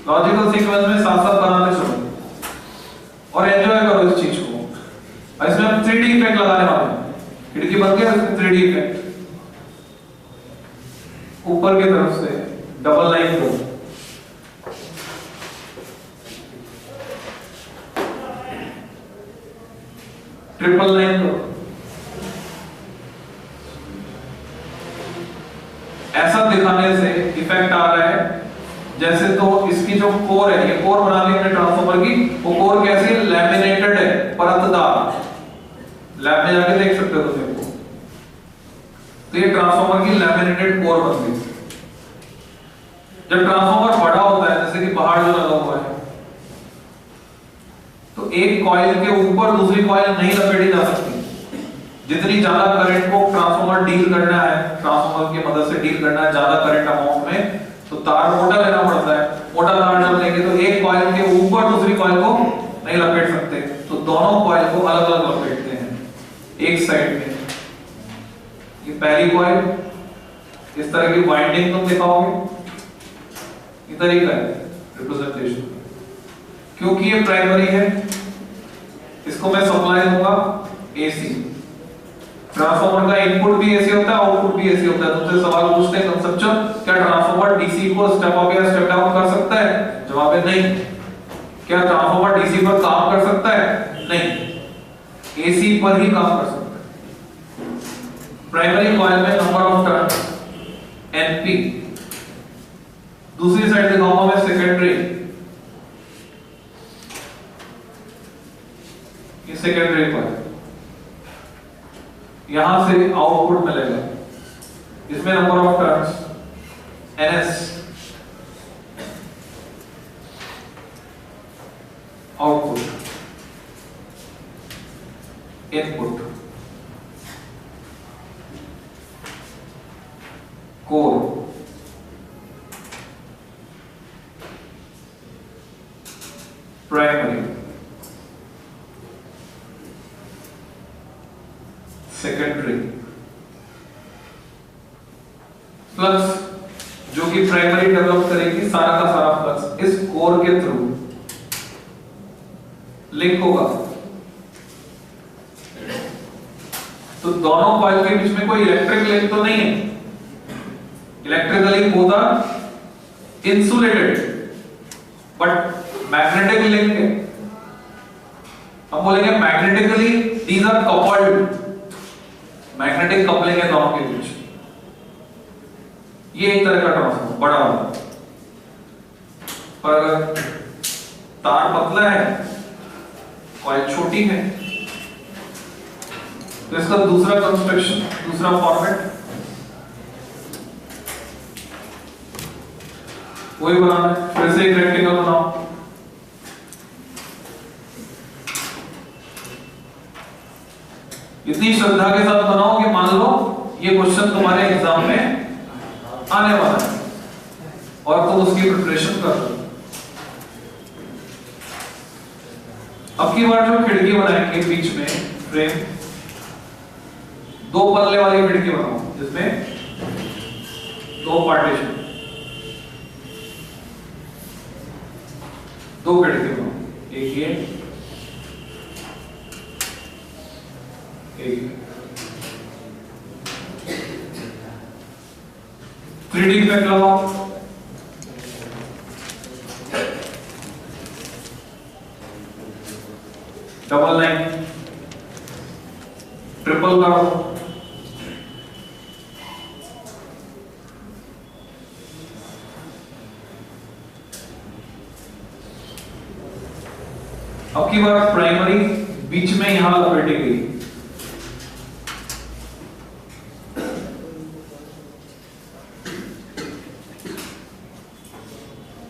लॉजिकल सीक्वेंस में साथ साथ बनाते चलो और एंजॉय करो इस चीज को। इसमें हम 3D इफेक्ट लगाने वाले हैं, खिड़की बन गया, इसमें 3D इफेक्ट ऊपर की तरफ से डबल लाइन दो, ट्रिपल लाइन दो, ऐसा दिखाने से इफेक्ट आ रहा है जैसे तो इसकी जो कोर है, ये कोर बना ली हमने ट्रांसफार्मर की, वो कोर कैसी है, लैमिनेटेड है, परतदार। लैब में जाके देख सकते हो तुम इसको। तो ये ट्रांसफार्मर की लैमिनेटेड कोर बन गई। जब ट्रांसफार्मर बड़ा होता है, जैसे कि बाहर जो लगा हुआ है, तो एक कॉइल के ऊपर दूसरी कॉइल नहीं लपेटी जा सकती। जितनी ज्यादा करंट को ट्रांसफार्मर डील करना है, ट्रांसफार्मर की मदद से डील करना है ज्यादा करंट अमाउंट में, तो तार मोटा लेना पड़ता है। मोटा तार जब लेंगे तो एक कॉइल के ऊपर दूसरी कॉइल को नहीं लपेट सकते, तो दोनों कॉइल को अलग अलग लपेटते हैं एक साइड में। ये पहली कॉइल, इस तरह की वाइंडिंग तुम दिखाओगे, ये तरीका है रिप्रेजेंटेशन। क्योंकि ये प्राइमरी है, इसको मैं सप्लाई दूंगा एसी। ट्रांसफार्मर का इनपुट भी एसी होता है, आउटपुट भी एसी होता है। तुमसे सवाल पूछते हैं कंसेप्चुअल, क्या ट्रांसफार्मर डीसी को स्टेप अप या स्टेप डाउन कर सकता है? जवाब है नहीं। क्या ट्रांसफार्मर डीसी पर काम कर सकता है? नहीं, एसी पर ही काम कर सकता है। प्राइमरी कॉइल में नंबर ऑफ टर्न्स एनपी। दूसरी साइड दिखाऊंगा मैं सेकेंडरी। ये सेकेंडरी कॉइल, यहां से आउटपुट मिलेगा, इसमें number of turns NS, output, input, core, primary, secondary, flux जो कि प्राइमरी डेवलप करेगी सारा का सारा फ्लक्स इस कोर के थ्रू लिंक होगा। तो दोनों कॉइल के बीच में कोई इलेक्ट्रिक लिंक तो नहीं है, electrically both are insulated, but magnetic link है। हम बोलेंगे magnetically these are coupled, magnetic coupling है दोनों के बीच। ये एक तरह का ट्रांसफॉर्मर बड़ा वाला। पर अगर तार पतला है, कॉइल छोटी है, तो इसका दूसरा कंस्ट्रक्शन, दूसरा फॉर्मेट वही बनाना है। फिर से एक रेक्टेंगल बनाओ, इतनी श्रद्धा के साथ बनाओ कि मान लो ये क्वेश्चन तुम्हारे एग्जाम में आने वाला है और तुम उसकी प्रिपरेशन कर रहे हो। अब की बार जो खिड़की बनाएंगे बीच में फ्रेम, 2 पल्ले वाली खिड़की बनाओ जिसमें 2 पार्टीशन, 2 खिड़की बनाओ, एक ये एक 3D इफेक्ट लगाओ, डबल लाइन, ट्रिपल करो, अब की बार प्राइमरी बीच में यहां लपेटी गई,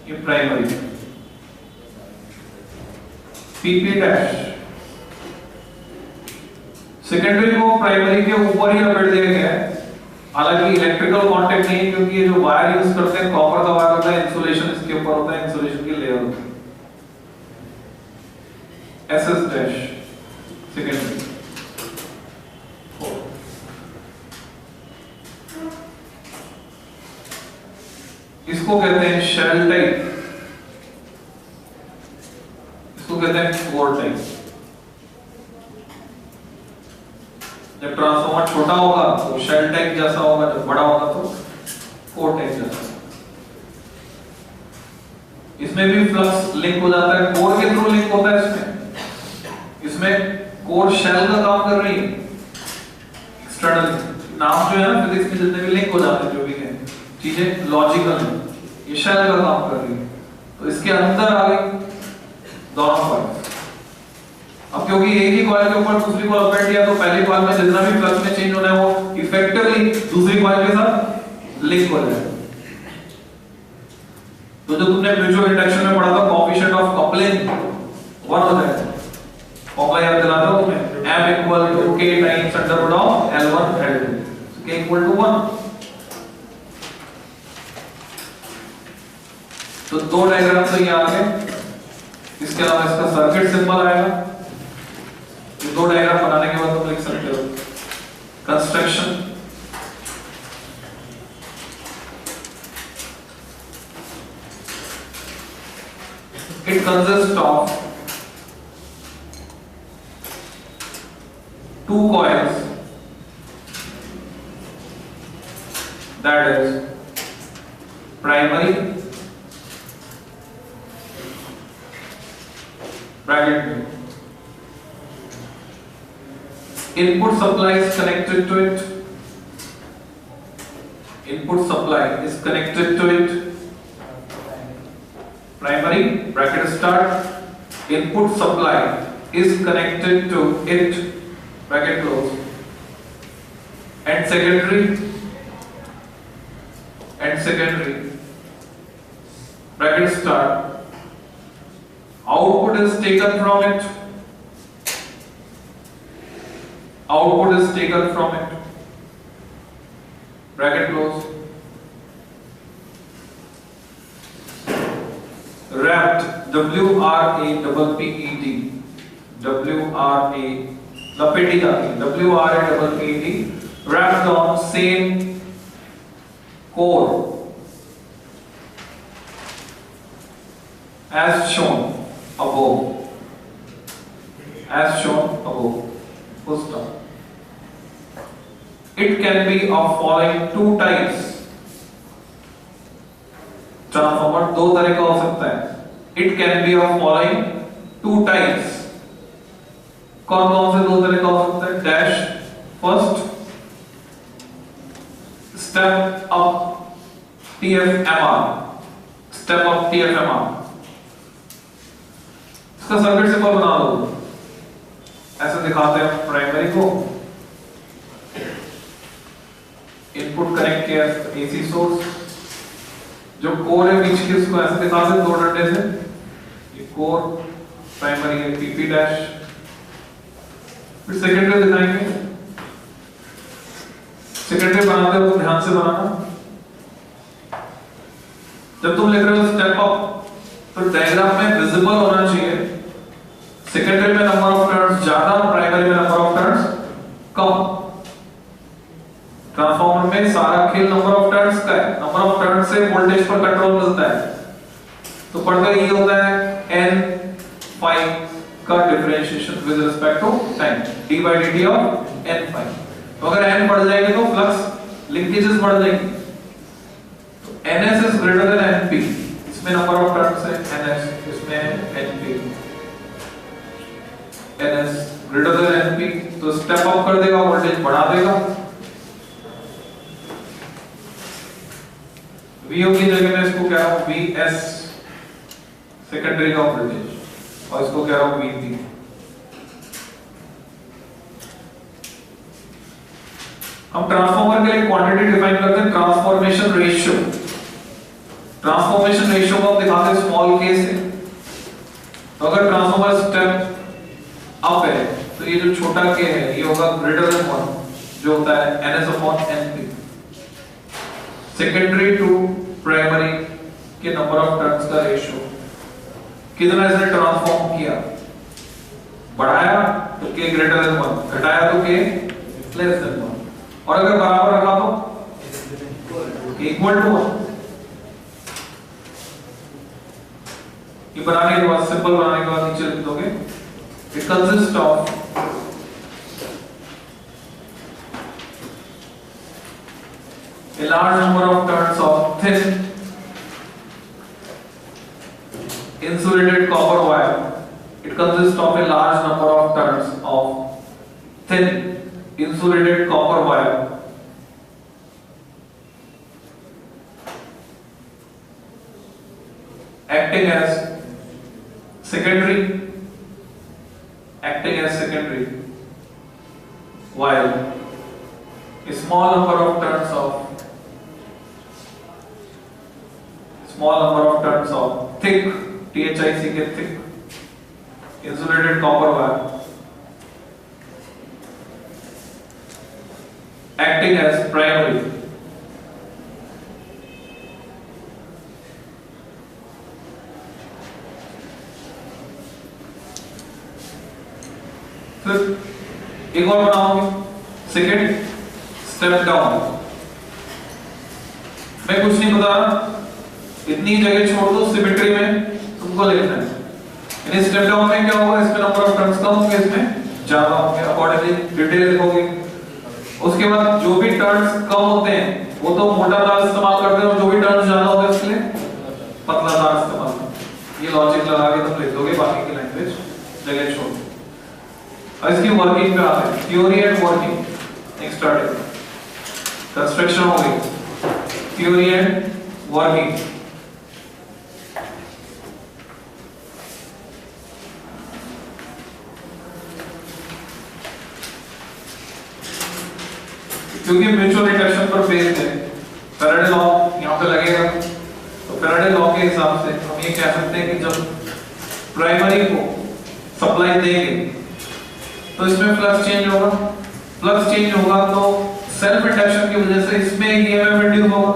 ये प्राइमरी, पीपी डैश सेकेंडरी को प्राइमरी के ऊपर ही लपेट दिया गया है। हालांकि इलेक्ट्रिकल कांटेक्ट नहीं, क्योंकि ये जो वायर यूज करते हैं कॉपर का वायर होता है, इंसुलेशन इसके ऊपर होता है, इंसुलेशन की लेयर होती है। एसएस डैश सेकेंडरी, इसको कहते हैं शेल टाइप, इसको कहते हैं कोर टाइप। जब ट्रांसफॉर्मर छोटा होगा तो शेल टाइप जैसा होगा, जब बड़ा होगा तो कोर टाइप जैसा। इसमें भी फ्लक्स लिंक हो जाता है, कोर के थ्रू लिंक होता है। इसमें कोर शेल का काम कर रही है, एक्सटर्नल नाम जो है ना फिजिक्स में जितने भी लिंक हो जाते हैं, जो भी है चीजें लॉजिकल है, ये शेल का काम कर रही है। तो इसके अंदर आ गई दोनों कॉइल। अब क्योंकि एक ही कॉइल के ऊपर दूसरी को लपेट दिया, तो पहली कॉइल में जितना भी फ्लक्स में चेंज होना है वो इफेक्टिवली दूसरी कॉइल के साथ लिंक हो जाएगा। तो जो तुमने म्यूचुअल इंडक्शन में पढ़ा था, कोएफिशिएंट ऑफ कपलिंग 1 हो जाएगा। फॉर्मूला याद दिलाता हूं तुम्हें, M equal to K times under root of L1 L2, so K equal to 1। तो 2 डायग्राम तो ये आ गए। इसके अलावा इसका सर्किट सिंबल आएगा। ये 2 डायग्राम बनाने के बाद तुम लिख सकते हो construction, it consists of 2 coils, that is primary bracket में input supply is connected to it, input supply is connected to it, primary bracket start, input supply is connected to it bracket close, and secondary bracket start, output is taken from it, bracket close, wrapped, WRAPPET, लपेटी जाती है, WRAPPET, wrapped on same core as shown above, full stop. It can be of following 2 types. Transformer 2 तरह का हो सकता है। It can be of following 2 types. कौन कौन से 2 तरह का हो सकता है? Dash, first step up TFMR, step up TFMR। इसका सर्किट सिंबल बना दो, ऐसे दिखाते हैं प्राइमरी को, इनपुट कनेक्ट किया AC सोर्स, जो कोर है बीच की उसको ऐसे दिखा दे दो डंडे से, ये कोर, प्राइमरी है PP डैश, फिर सेकेंडरी दिखाएंगे। सेकेंडरी बनाते हो ध्यान से बनाना। जब तुम लिख रहे हो स्टेप अप तो डायग्राम में विजिबल होना चाहिए सेकेंडरी में नंबर ऑफ टर्न्स ज्यादा, प्राइमरी में number of turns come. Transformer में सारा खेल नंबर ऑफ टर्न्स का है, नंबर ऑफ टर्न्स से वोल्टेज पर कंट्रोल मिलता है। तो पढ़कर ये होता है n phi का differentiation with respect to time, d by dt of n phi। तो अगर n बढ़ जाएगी तो फ्लक्स लिंकेजेस बढ़ जाएंगी। तो ns is greater than np, इसमें नंबर ऑफ टर्न्स है ns, इसमें np, ns greater than np, तो स्टेप अप कर देगा, वोल्टेज बढ़ा देगा। VO की जगह मैं इसको कह रहा हूं VS सेकेंडरी का वोल्टेज, और इसको कह रहा हूं VP। हम ट्रांसफार्मर के लिए क्वांटिटी डिफाइन करते हैं ट्रांसफॉर्मेशन रेशियो। ट्रांसफॉर्मेशन रेशियो को हम दिखाते हैं स्मॉल k से। तो अगर ट्रांसफार्मर स्टेप अप है तो ये जो छोटा k है ये होगा ग्रेटर देन 1, जो होता है ns/np। सेकेंडरी टू प्राइमरी के नंबर ऑफ टर्न्स का रेशियो, कितना इसने ट्रांसफॉर्म किया, बढ़ाया तो k ग्रेटर देन 1, घटाया तो k लेस देन 1, और अगर बराबर रखा तो इक्वल टू 1। ये बनाने के बाद, सिंपल बनाने के बाद नीचे लिख दोगे it consist of a large number of turns of thin insulated copper wire. It consists of a large number of turns of thin insulated copper wire acting as secondary, while a small number of turns of thick, THICK, thick insulated copper wire acting as primary. फिर एक और बनाओगे, second step down. मैं कुछ नहीं बता रहा, इतनी जगह छोड़ दो, सिमेट्री में तुमको लिखना है। यानी स्टेप डाउन में क्या होगा, इसमें नंबर ऑफ टर्न्स कम होंगे, इसमें ज्यादा होंगे, अकॉर्डिंगली डिटेल लिखोगे। उसके बाद जो भी टर्न्स कम होते हैं वो तो मोटा तार इस्तेमाल करते हैं, और जो भी टर्न्स ज्यादा होते हैं उसके लिए पतला तार इस्तेमाल करते हैं। ये लॉजिक लगा के तुम लिख दोगे, बाकी की लैंग्वेज जगह छोड़ दो। और इसकी वर्किंग पे आते हैं, theory and working. Next start construction हो गई, थ्योरी एंड वर्किंग। क्योंकि म्यूचुअल इंडक्शन पर बेस्ड है, फैराडे लॉ यहाँ पे लगेगा, तो फैराडे लॉ के हिसाब से हम ये कह सकते हैं कि जब प्राइमरी को सप्लाई देंगे तो इसमें फ्लक्स चेंज होगा। फ्लक्स चेंज होगा तो सेल्फ इंडक्शन की वजह से इसमें एक ईएमएफ इंड्यूस होगा,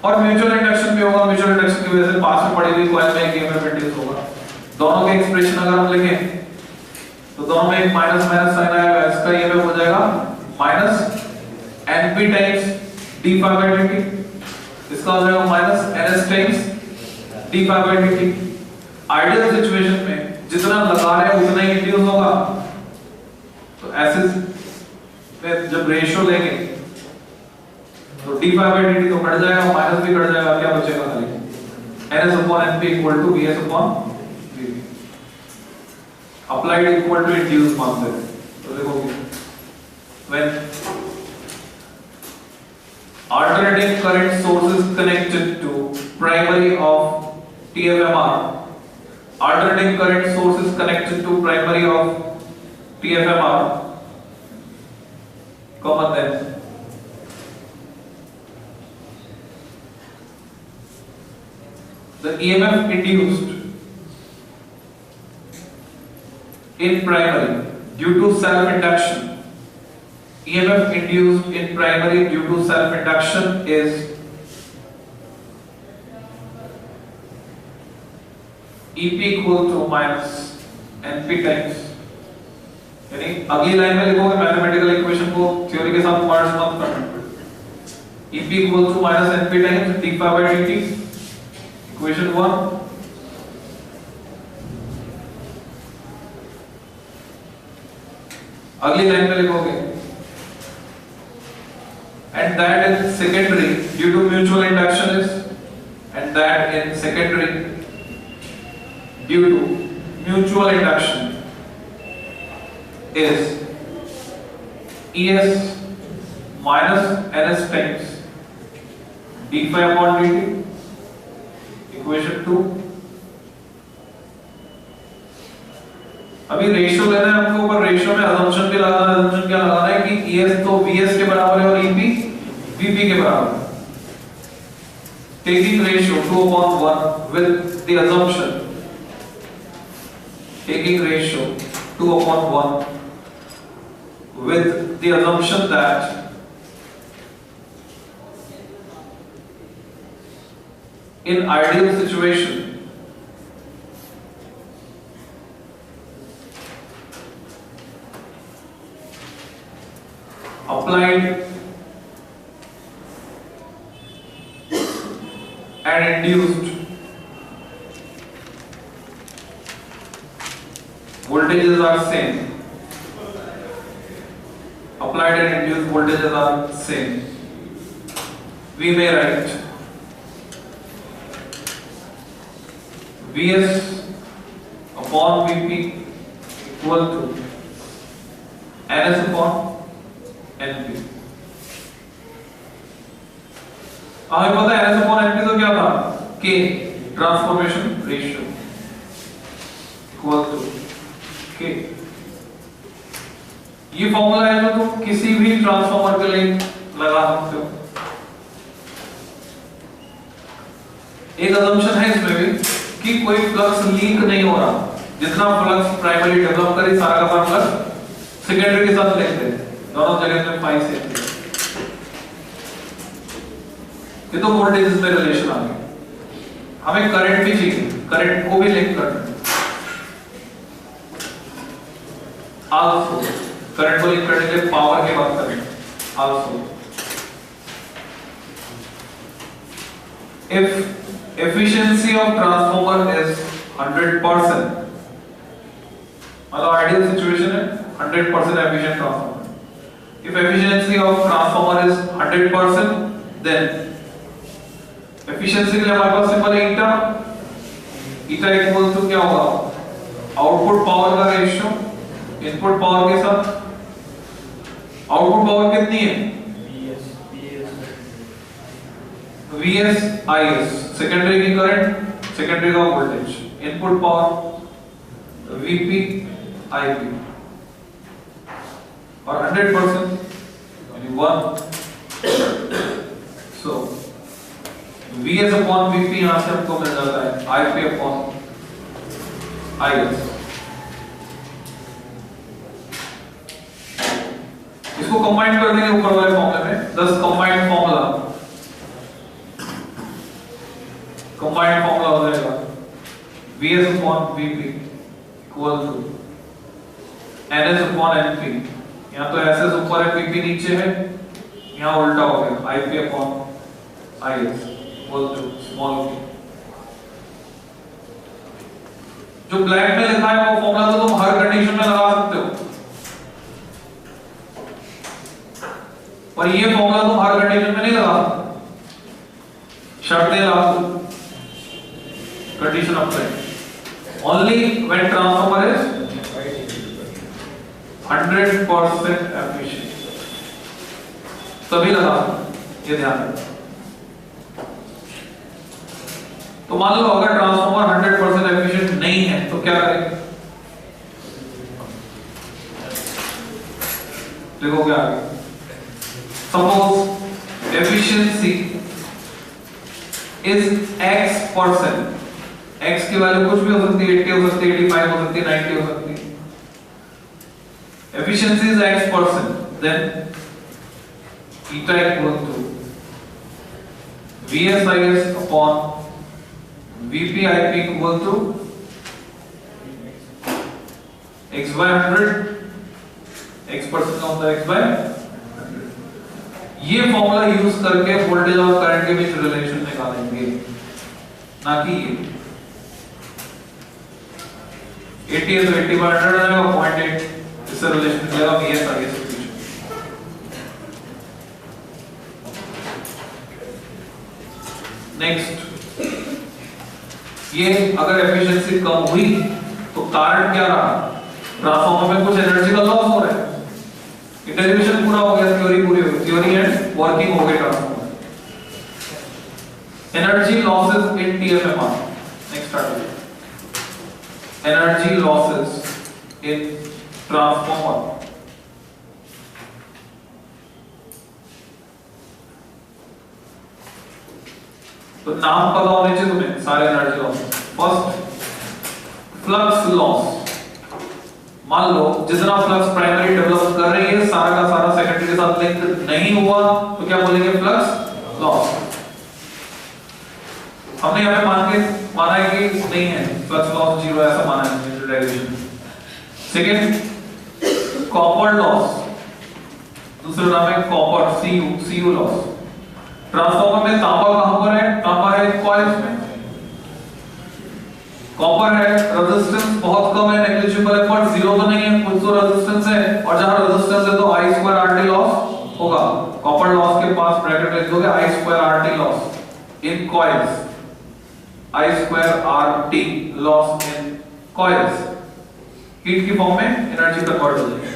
और म्यूचुअल इंडक्शन भी होगा, म्यूचुअल इंडक्शन की वजह से पास में पड़ी हुई कॉइल में एक ईएमएफ इंड्यूस होगा। दोनों के एक्सप्रेशन अगर हम लिखें तो दोनों में एक माइनस माइनस साइन आएगा, इसका ईएमएफ हो जाएगा minus np times d phi by dt, इसका हो जाएगा minus ns times d phi by dt। Ideal situation में जितना लगा रहे हैं उतना ही इंड्यूस होगा, तो ऐसे में जब रेशियो लेंगे तो d phi by dt तो कट जाएगा, माइनस भी कट जाएगा, क्या बचेगा खाली ns upon np equal to vs upon vp। Applied equal to induce मानते हैं, तो देखो when alternating current source is connected to primary of TFMR. Alternating current source is connected to primary of TFMR. Common then. The EMF induced in primary due to self-induction. EMF induced in primary due to self-induction is EP equal to minus NP times, यानी अगली line में लिखोगे mathematical equation को theory के साथ मर्ज मत करना. EP equal to minus NP times d phi by dt, equation 1. अगली लाइन में लिखोगे and that in secondary due to mutual induction is, and that in secondary due to mutual induction is ES minus NS times d phi upon dt, equation 2. अभी ratio लेना है हमको, ऊपर ratio में assumption भी लगाना है. assumption क्या लगाना है कि ES तो VS के बराबर है और EP VP के बराबर है. Taking ratio 2/1 with the assumption, taking ratio 2/1 with the assumption that in ideal situation applied and induced voltages are same. Applied and induced voltages are same. We may write Vs upon Vp equal to Ns upon NP. हमें पता है Ns upon NP तो क्या था? K transformation ratio equal to K. ये formula है जो तुम किसी भी ट्रांसफॉर्मर के लिए लगा सकते हो. एक assumption है इसमें भी कि कोई फ्लक्स लीक नहीं हो रहा. जितना फ्लक्स प्राइमरी डेवलप करे सारा का सारा फ्लक्स सेकेंडरी के साथ लिख दे. दोनों जगह में 5 से ये तो वोल्टेज में रिलेशन आ गया. हमें करंट भी चाहिए, करंट को भी लिंक करना है. आल्सो करंट को लिंक करने के लिए पावर की बात करें. Also if efficiency of transformer is 100%, मतलब आइडियल सिचुएशन है 100% efficient transformer. If efficiency of transformer is 100%, then efficiency के लिए हमारे पास सिंपल है eta. eta इक्वल टू क्या होगा? आउटपुट पावर का रेशियो इनपुट पावर के साथ. आउटपुट पावर कितनी है? Vs Is सेकेंडरी की करंट, सेकेंडरी का voltage. Input power Vp Ip और 100% यानी 1. So Vs upon Vp यहां से हमको मिल जाता है Ip upon Is. इसको कंबाइन कर देंगे ऊपर वाले फॉर्मूले में. दस कंबाइंड फॉर्मूला हो जाएगा Vs upon Vp equal to Ns upon Np. यहाँ तो Ss ऊपर है, Vp नीचे है, यहाँ उल्टा हो गया Ip upon Is equal to small p. जो ब्लैक में लिखा है वो फॉर्मूला तो तुम हर कंडीशन में लगा सकते हो, और ये फॉर्मूला तुम हर कंडीशन में नहीं लगा सकते. शर्तें लागू, condition applied only when transformer is 100% efficient. तभी लगा ये ध्यान रखना। तो मान लो अगर ट्रांसफॉर्मर 100% एफिशिएंट नहीं है तो क्या करें? देखो क्या आगे, suppose efficiency is x%, x की वैल्यू कुछ भी हो सकती है, 80 हो सकती है, 85 हो सकती है, 90 हो सकती है। Efficiency is x%, then eta equal to VSIS upon VPIP equal to x by 100, x% का होता है x by 100। ये फॉर्मूला यूज करके वोल्टेज और करंट के बीच रिलेशन निकालेंगे, ना कि ये 80 है तो 80 by 100 आ जाएगा, 0.8 इससे रिलेशन निकलेगा VSIS। नेक्स्ट, ये अगर एफिशिएंसी कम हुई तो कारण क्या रहा? ट्रांसफार्मर में कुछ एनर्जी का लॉस हो रहा है। इंटीग्रेशन पूरा हो गया, थ्योरी पूरी हो गई, थ्योरी एंड वर्किंग हो गई transformer. Energy losses in TFMR। Next start, energy losses in transformer. तो नाम पता होने चाहिए तुम्हें सारे energy loss. First, flux loss. मान लो जितना फ्लक्स प्राइमरी डेवलप कर रही है सारा का सारा सेकेंडरी के साथ लिंक नहीं हुआ तो क्या बोलेंगे? Flux loss. हमने यहाँ पे माना है कि नहीं है, फ्लक्स लॉस 0 ऐसा माना है डेरिवेशन। सेकेंड, कॉपर लॉस, दूसरा नाम है कॉपर, CU लॉस। ट्रांसफार्मर में तांबा कहां पर है? तांबा है कॉइल्स में। कॉपर है, रेजिस्टेंस बहुत कम है, नेग्लिजिबल है, पर 0 तो नहीं है, कुछ तो रेजिस्टेंस है, और जहां रेजिस्टेंस है तो I2RT लॉस होगा। कॉपर लॉस के पास ब्रैकेट लिख दोगे I2RT loss in coils, I2RT loss in coils. Heat की फॉर्म में एनर्जी कन्वर्ट हो जाएगी।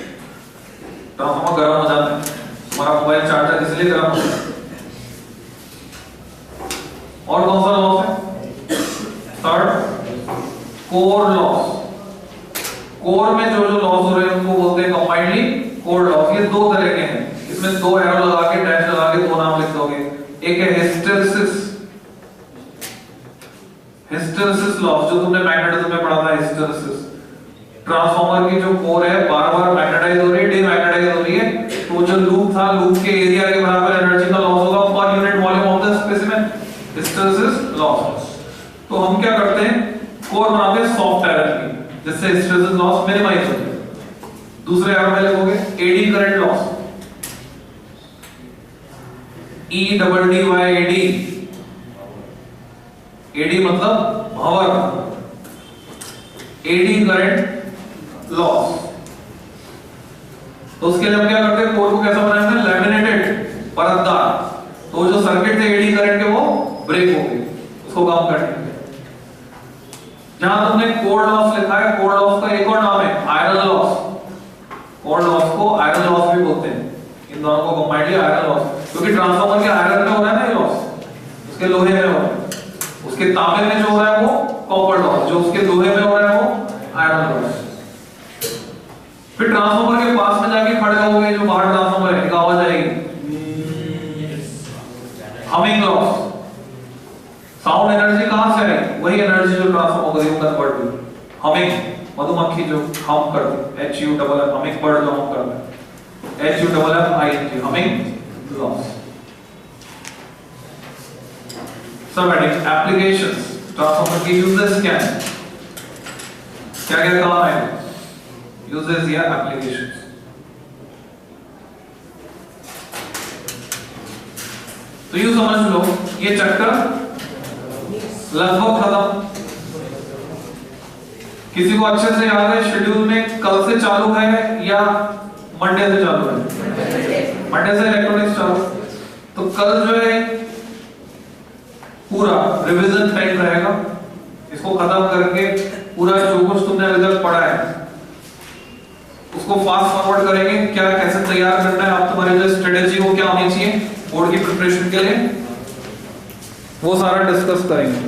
ट्रांसफार्मर गर्म हो जाता है, तुम्हारा मोबाइल चार्जर इसलिए गर्म होता है। और कौन सा लॉस है? Third, core loss. कोर में जो लॉस हो रहे हैं उनको बोलते हैं कंबाइंडली कोर लॉस। ये दो तरह के हैं, इसमें दो एरो लगा के डैश लगा के दो नाम लिख दोगे। एक है हिस्टेरेसिस, हिस्टेरेसिस लॉस, जो तुमने मैग्नेटिज्म में पढ़ा था। हिस्टेरेसिस, ट्रांसफार्मर की जो कोर है बार-बार मैग्नेटाइज हो रही है, डीमैग्नेटाइज हो रही है, तो जो लूप था, लूप के एरिया के बराबर एनर्जी का लॉस होगा per unit volume of the specimen. Hysteresis loss. तो हम क्या करते हैं? कोर बनाते हैं सॉफ्ट आयरन की, जिससे हिस्टेरेसिस लॉस मिनिमाइज हो जाए। दूसरे एरो में लिखोगे eddy current loss, EDDYAD। Eddy मतलब भंवर, एडी करंट लॉस। तो उसके लिए हम क्या करते हैं? कोर को कैसा बनाते हैं? लैमिनेटेड, परतदार। तो जो सर्किट थे एडी करंट के वो ब्रेक हो गए, उसको काम करने के लिए। जहां तुमने कोर लॉस लिखा है, कोर लॉस का एक और नाम है आयरन लॉस। कोर लॉस को आयरन लॉस भी बोलते हैं, इन दोनों को कंबाइंडली आयरन लॉस, क्योंकि ट्रांसफार्मर के आयरन में हो रहा है ना ये लॉस, उसके लोहे में हो रहा है। उसके तांबे में जो हो रहा है वो कॉपर लॉस, जो उसके लोहे में हो रहा है वो आयरन लॉस। फिर ट्रांसफार्मर के पास में जाके खड़े हो गए, जो बाहर ट्रांसफार्मर है, आवाज आएगी, हमिंग लॉस। साउंड एनर्जी कहां से आई? वही एनर्जी जो ट्रांसफॉर्म हो गई वो कन्वर्ट हुई। हमिंग, मधुमक्खी जो हम करती, HUFF, हमिंग बर्ड जो हम करते हैं, HUFFING, हमिंग लॉस। सब एप्लीकेशंस ट्रांसफॉर्मर की यूजेस क्या है, क्या क्या काम है, यूजेस या एप्लीकेशंस। तो यूं समझ लो ये चैप्टर लगभग खत्म। किसी को अच्छे से याद है शेड्यूल में कल से चालू है या मंडे से चालू है? मंडे से इलेक्ट्रॉनिक्स चालू। तो कल जो है पूरा रिवीजन टाइम रहेगा, इसको खत्म करके पूरा जो कुछ तुमने रिजल्ट पढ़ा है उसको फास्ट फॉरवर्ड करेंगे। क्या कैसे तैयार करना है, आप तुम्हारी जो स्ट्रेटेजी हो क्या होनी चाहिए, बोर्ड की प्रिपरेशन के लिए, वो सारा डिस्कस करेंगे।